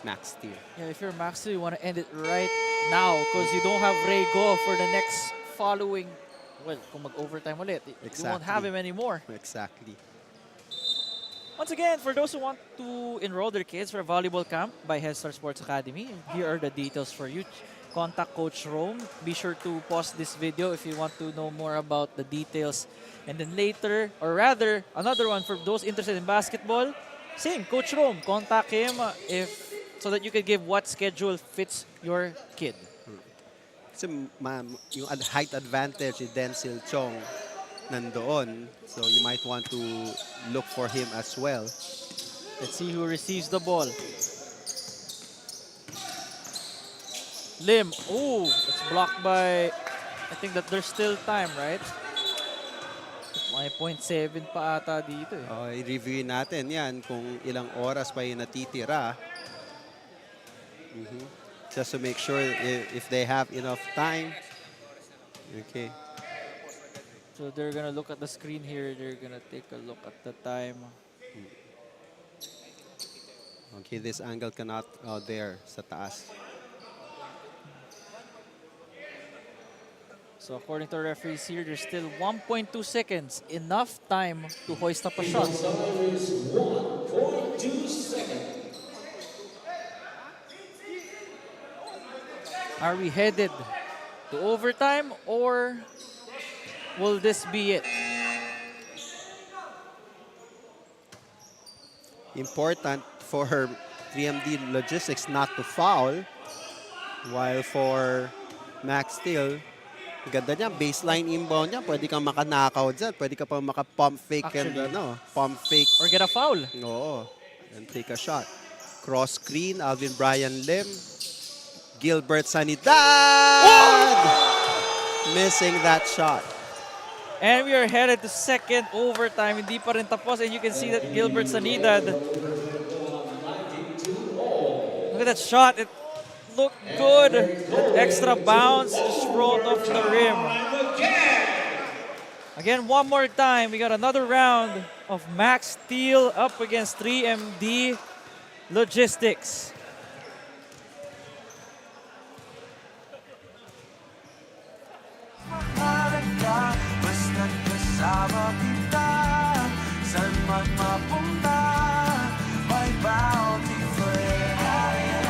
S7: MAXSTEEL.
S6: Yeah, if you're MAXSTEEL, you want to end it right now because you don't have Ray Go for the next following. Well, kung mag-overtime ulit, you won't have him anymore.
S7: Exactly.
S6: Once again, for those who want to enroll their kids for a volleyball camp by Head Start Sports Academy, here are the details for you. Contact Coach Rome. Be sure to pause this video if you want to know more about the details. And then later, or rather, another one for those interested in basketball, same, Coach Rome. Contact him so that you can give what schedule fits your kid.
S7: Kasi yung height advantage ni Denzel Chong nandoon. So you might want to look for him as well.
S6: Let's see who receives the ball. Lim. Oh, it's blocked by, I think that there's still time, right? May 0.7 pa ata dito eh.
S7: I-review natin yan kung ilang oras pa yung natitira. Just to make sure if they have enough time. Okay.
S6: So they're gonna look at the screen here. They're gonna take a look at the time.
S7: Okay, this angle cannot there sa taas.
S6: So according to the referees here, there's still 1.2 seconds. Enough time to hoist up a shot.
S4: 1.2 seconds.
S6: Are we headed to overtime or will this be it?
S7: Important for 3MD Logistics not to foul. While for MAXSTEEL, ganda niya, baseline inbound niya, pwede kang makanakaw dyan, pwede ka pa maka-pump fake pump fake.
S6: Or get a foul.
S7: Oo, and take a shot. Cross screen, Alvin Bryan Lim. Gilbert Sanidad! Missing that shot.
S6: And we are headed to second overtime. Hindi pa rin tapos. And you can see that Gilbert Sanidad. Look at that shot. It looked good. That extra bounce just rolled off the rim. Again, one more time. We got another round of MAXSTEEL up against 3MD Logistics.
S13: Basta't kasama kita, saan man mapunta, may bounty friend.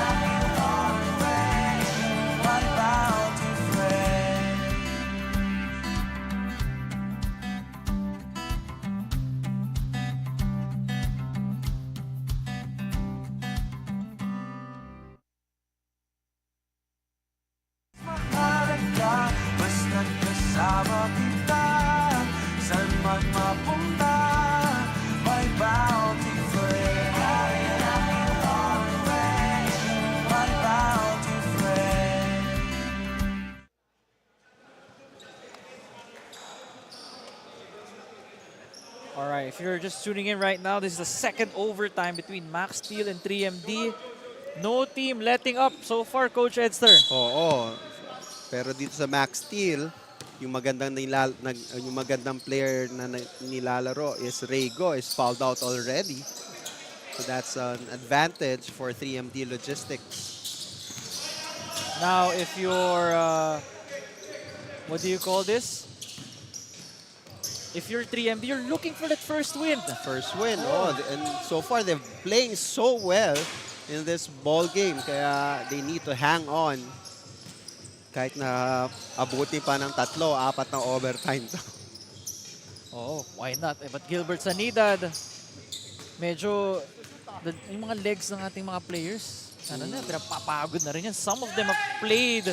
S13: My bounty friend.
S6: you're just tuning in right now, this is the second overtime between MAXSTEEL and 3MD. No team letting up so far, Coach Edster.
S7: Oo. Pero dito sa MAXSTEEL, yung magandang player na nilalaro is Rego is fouled out already. So that's an advantage for 3MD Logistics.
S6: Now, if you're, what do you call this? If you're 3MD, you're looking for that first win.
S7: First win, and so far they're playing so well in this ball game. Kaya they need to hang on. Kahit na abuti pa ng 3-4 na overtime to.
S6: Oh, why not? But Gilbert Sanidad, medyo yung mga legs ng ating mga players, pinapapagod na rin yan. Some of them have played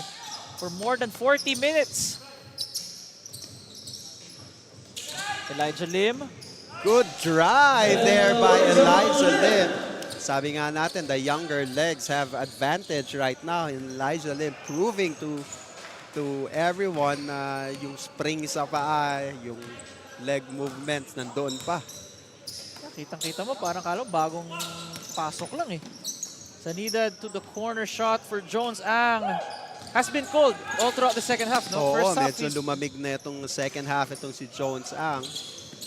S6: for more than 40 minutes. Elijah Lim.
S7: Good drive there by Elijah Lim. Sabi nga natin, the younger legs have advantage right now. Elijah Lim proving to everyone na yung spring sa paa, yung leg movements nandoon pa.
S6: Kitang-kita mo, parang kalo bagong pasok lang eh. Sanidad to the corner shot for Jones Ang. Has been called all throughout the second half. No?
S7: Oo,
S6: First half,
S7: medyo lumamig na itong second half itong si Jones Ang.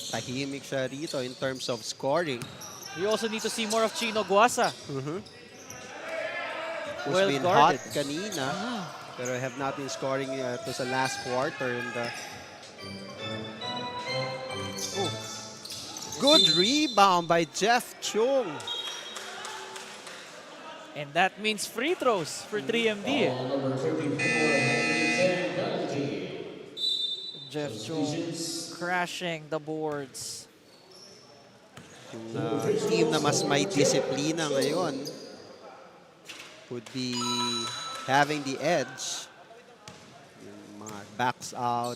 S7: Tahimik siya rito in terms of scoring.
S6: We also need to see more of Chino Guasa.
S7: Who's
S6: Well
S7: been
S6: guarded.
S7: hot kanina, pero have not been scoring to sa last quarter. Good rebound by Jeff Chung.
S6: And that means free throws for 3MD. Jeff Chung crashing the boards.
S7: Yung team na mas may disiplina ngayon would be having the edge. Yung mga backs out.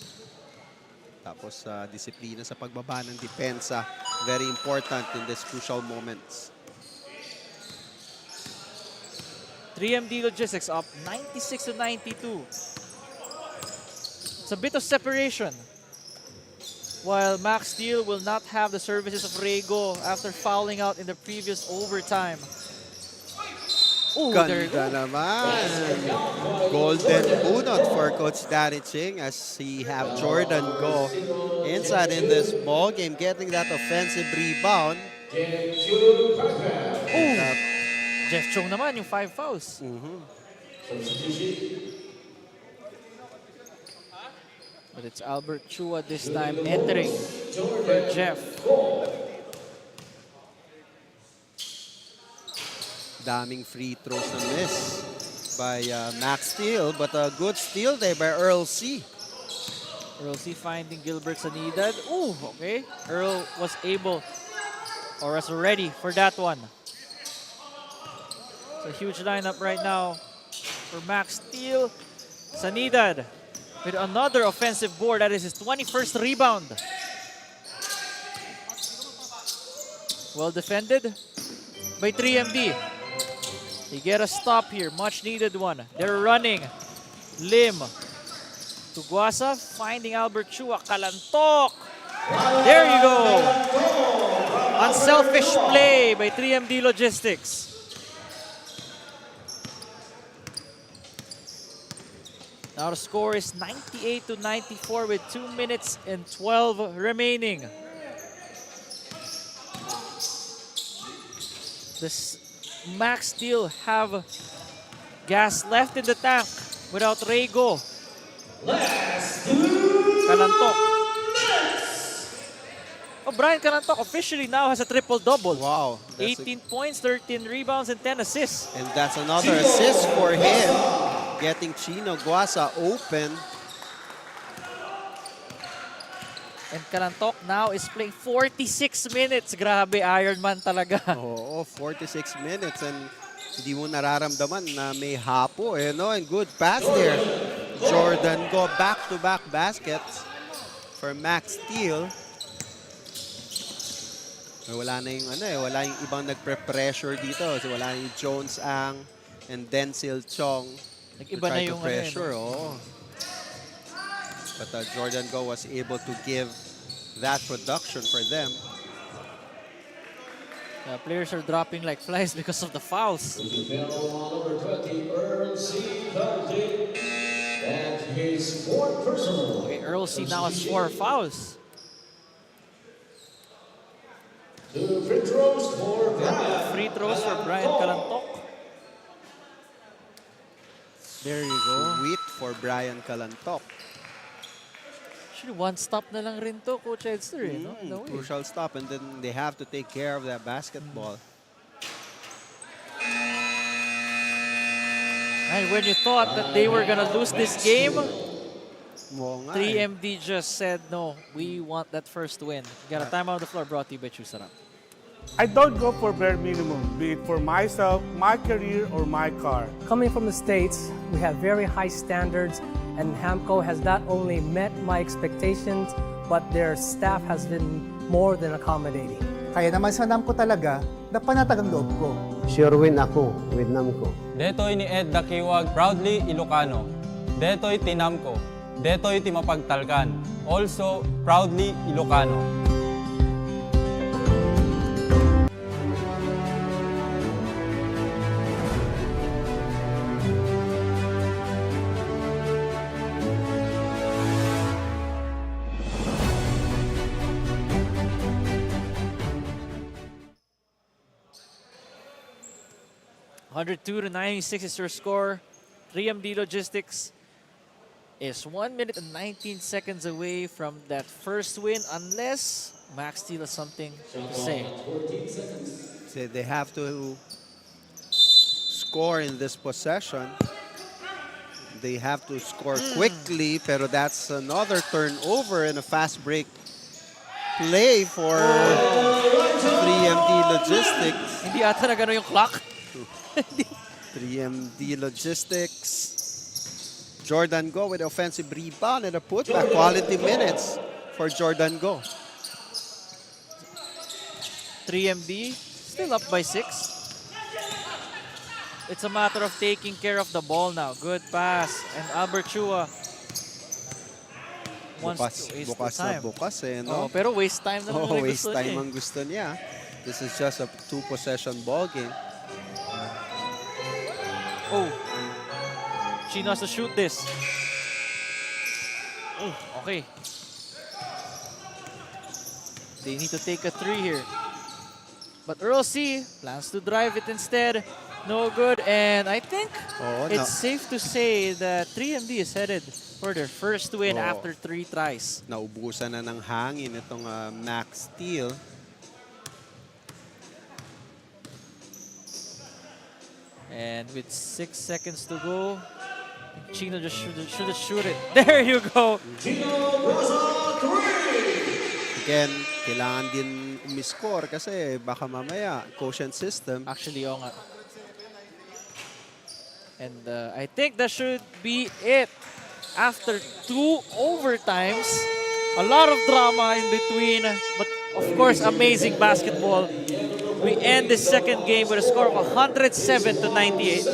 S7: Tapos disiplina sa pagbaba ng depensa. Very important in these crucial moments.
S6: 3MD Logistics up 96-92. It's a bit of separation. While MAXSTEEL will not have the services of Rego after fouling out in the previous overtime. Oh, there you go.
S7: Ganda naman. Golden bunot for Coach Danny Ching as he have Jordan go inside in this ball game, getting that offensive rebound.
S6: Jeff Chung naman, yung 5 fouls. But it's Albert Chua this time entering for Jeff.
S7: Daming free throws na miss by MAXSTEEL, but a good steal there by Earl C.
S6: Earl C finding Gilbert Sanidad. Ooh, okay. Earl was able or was ready for that one. It's a huge lineup right now for MAXSTEEL. Sanidad with another offensive board. That is his 21st rebound. Well defended by 3MD. They get a stop here. Much needed one. They're running. Lim to Guasa. Finding Albert Chua. Kalantok. There you go. Unselfish play by 3MD Logistics. Now the score is 98-94 with 2 minutes and 12 remaining. The MAXSTEEL have gas left in the tank without Rego. Kalantok. Oh, Brian Kalantok officially now has a triple-double.
S7: Wow.
S6: 18 points, 13 rebounds, and 10 assists.
S7: And that's another assist for him, getting Chino Guasa open.
S6: And Kalantok now is playing 46 minutes. Grabe, Ironman talaga.
S7: Oo, 46 minutes and hindi mo nararamdaman na may hapo. No? And good pass there. Jordan go back-to-back baskets for MAXSTEEL. Wala na yung wala yung ibang nagpre-pressure dito. So wala yung Jones Ang and Denzel Chong.
S6: Nag-iba na yung
S7: pressure. But Jordan Go was able to give that production for them.
S6: Players are dropping like flies because of the fouls.
S4: Number 20, Earl C. Valentine. And his fourth personal.
S6: Okay, Earl C now has 4 fouls.
S4: 2 free throws for
S6: Free throws for Brian Calantok. There you go.
S7: Sweet for Brian Calantok.
S6: Actually, one stop na lang rin to, Coach Edster. No? No way.
S7: Crucial stop, and then they have to take care of that basketball.
S6: And when you thought that they were gonna lose this game,
S7: Oo nga
S6: 3MD just said, no, we want that first win. We got a timeout on the floor brought to you by Chusarap.
S8: I don't go for bare minimum, be it for myself, my career, or my car.
S9: Coming from the States, we have very high standards, and Namco has not only met my expectations, but their staff has been more than accommodating.
S10: Kaya naman sa Namco talaga, napanatag ang loob ko.
S11: Sure win ako with Namco.
S12: Detoy ni Ed Dakiwag, proudly Ilocano. Detoy ti Namco. Detoy ti mapagtalkan. Also, proudly Ilocano.
S6: To 96 is your score. 3MD Logistics is 1 minute and 19 seconds away from that first win, unless MAXSTEEL has something to say.
S7: So they have to score in this possession. They have to score quickly, pero that's another turnover and a fast break play for 3MD Logistics.
S6: Hindi ata na gano'n yung clock.
S7: 3MD Logistics. Jordan Go with offensive rebound and a putback. Quality minutes for Jordan Go.
S6: 3MD still up by 6. It's a matter of taking care of the ball now. Good pass. And Albert Chua wants to waste
S7: bukas
S6: time.
S7: na bukas eh,
S6: Oh,
S7: no?
S6: pero waste time na naman yung
S7: waste
S6: gusto
S7: time
S6: niya.
S7: ang gusto niya. This is just a 2-possession ball game.
S6: Oh. Chino has to shoot this. Oh, okay. They need to take a 3 here. But Earl C plans to drive it instead. No good. And I think it's safe to say that 3MD is headed for their first win after 3 tries.
S7: Naubusan na ng hangin itong MAXSTEEL.
S6: And with 6 seconds to go, Chino just should shoot it. There you go.
S7: Again, kailangan din umiscore kasi baka mamaya quotient system.
S6: Actually, oo nga. And I think that should be it. After 2 overtimes, a lot of drama in between, but of course, amazing basketball. We end the second game with a score of 107 to 98.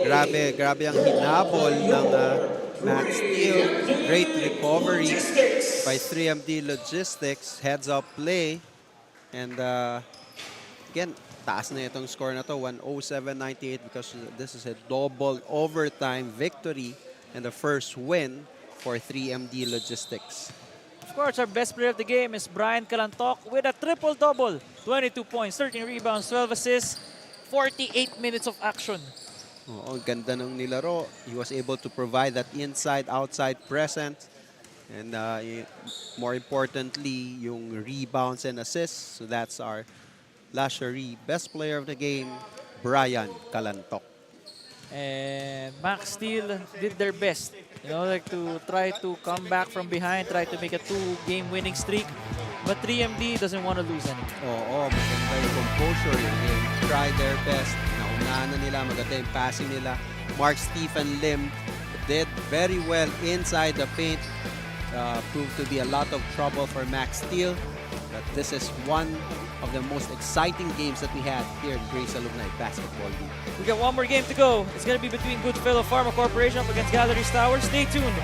S7: Grabe ang hinabol ng MAXSTEEL. Great recovery by 3MD Logistics. Heads up play. And again, taas na itong score na to, 107-98, because this is a double overtime victory and the first win for 3MD Logistics.
S6: Of course, our best player of the game is Brian Calantok with a triple-double. 22 points, 13 rebounds, 12 assists, 48 minutes of action.
S7: Oo, ganda ng nilaro. He was able to provide that inside-outside presence. And more importantly, yung rebounds and assists. So that's our Lashery best player of the game, Brian Calantok.
S6: And MAXSTEEL did their best, you know, like to try to come back from behind, try to make a 2-game winning streak. But 3MD doesn't want to lose any.
S7: Oo, maganda yung composure. They try their best. Naunahan na nila, maganda yung passing nila. Mark Stephen Lim did very well inside the paint. Proved to be a lot of trouble for MAXSTEEL. But this is one of the most exciting games that we had here at Grace Alumni Basketball League.
S6: We got one more game to go. It's going to be between Goodfellow Pharma Corporation up against Galleries Tower. Stay tuned.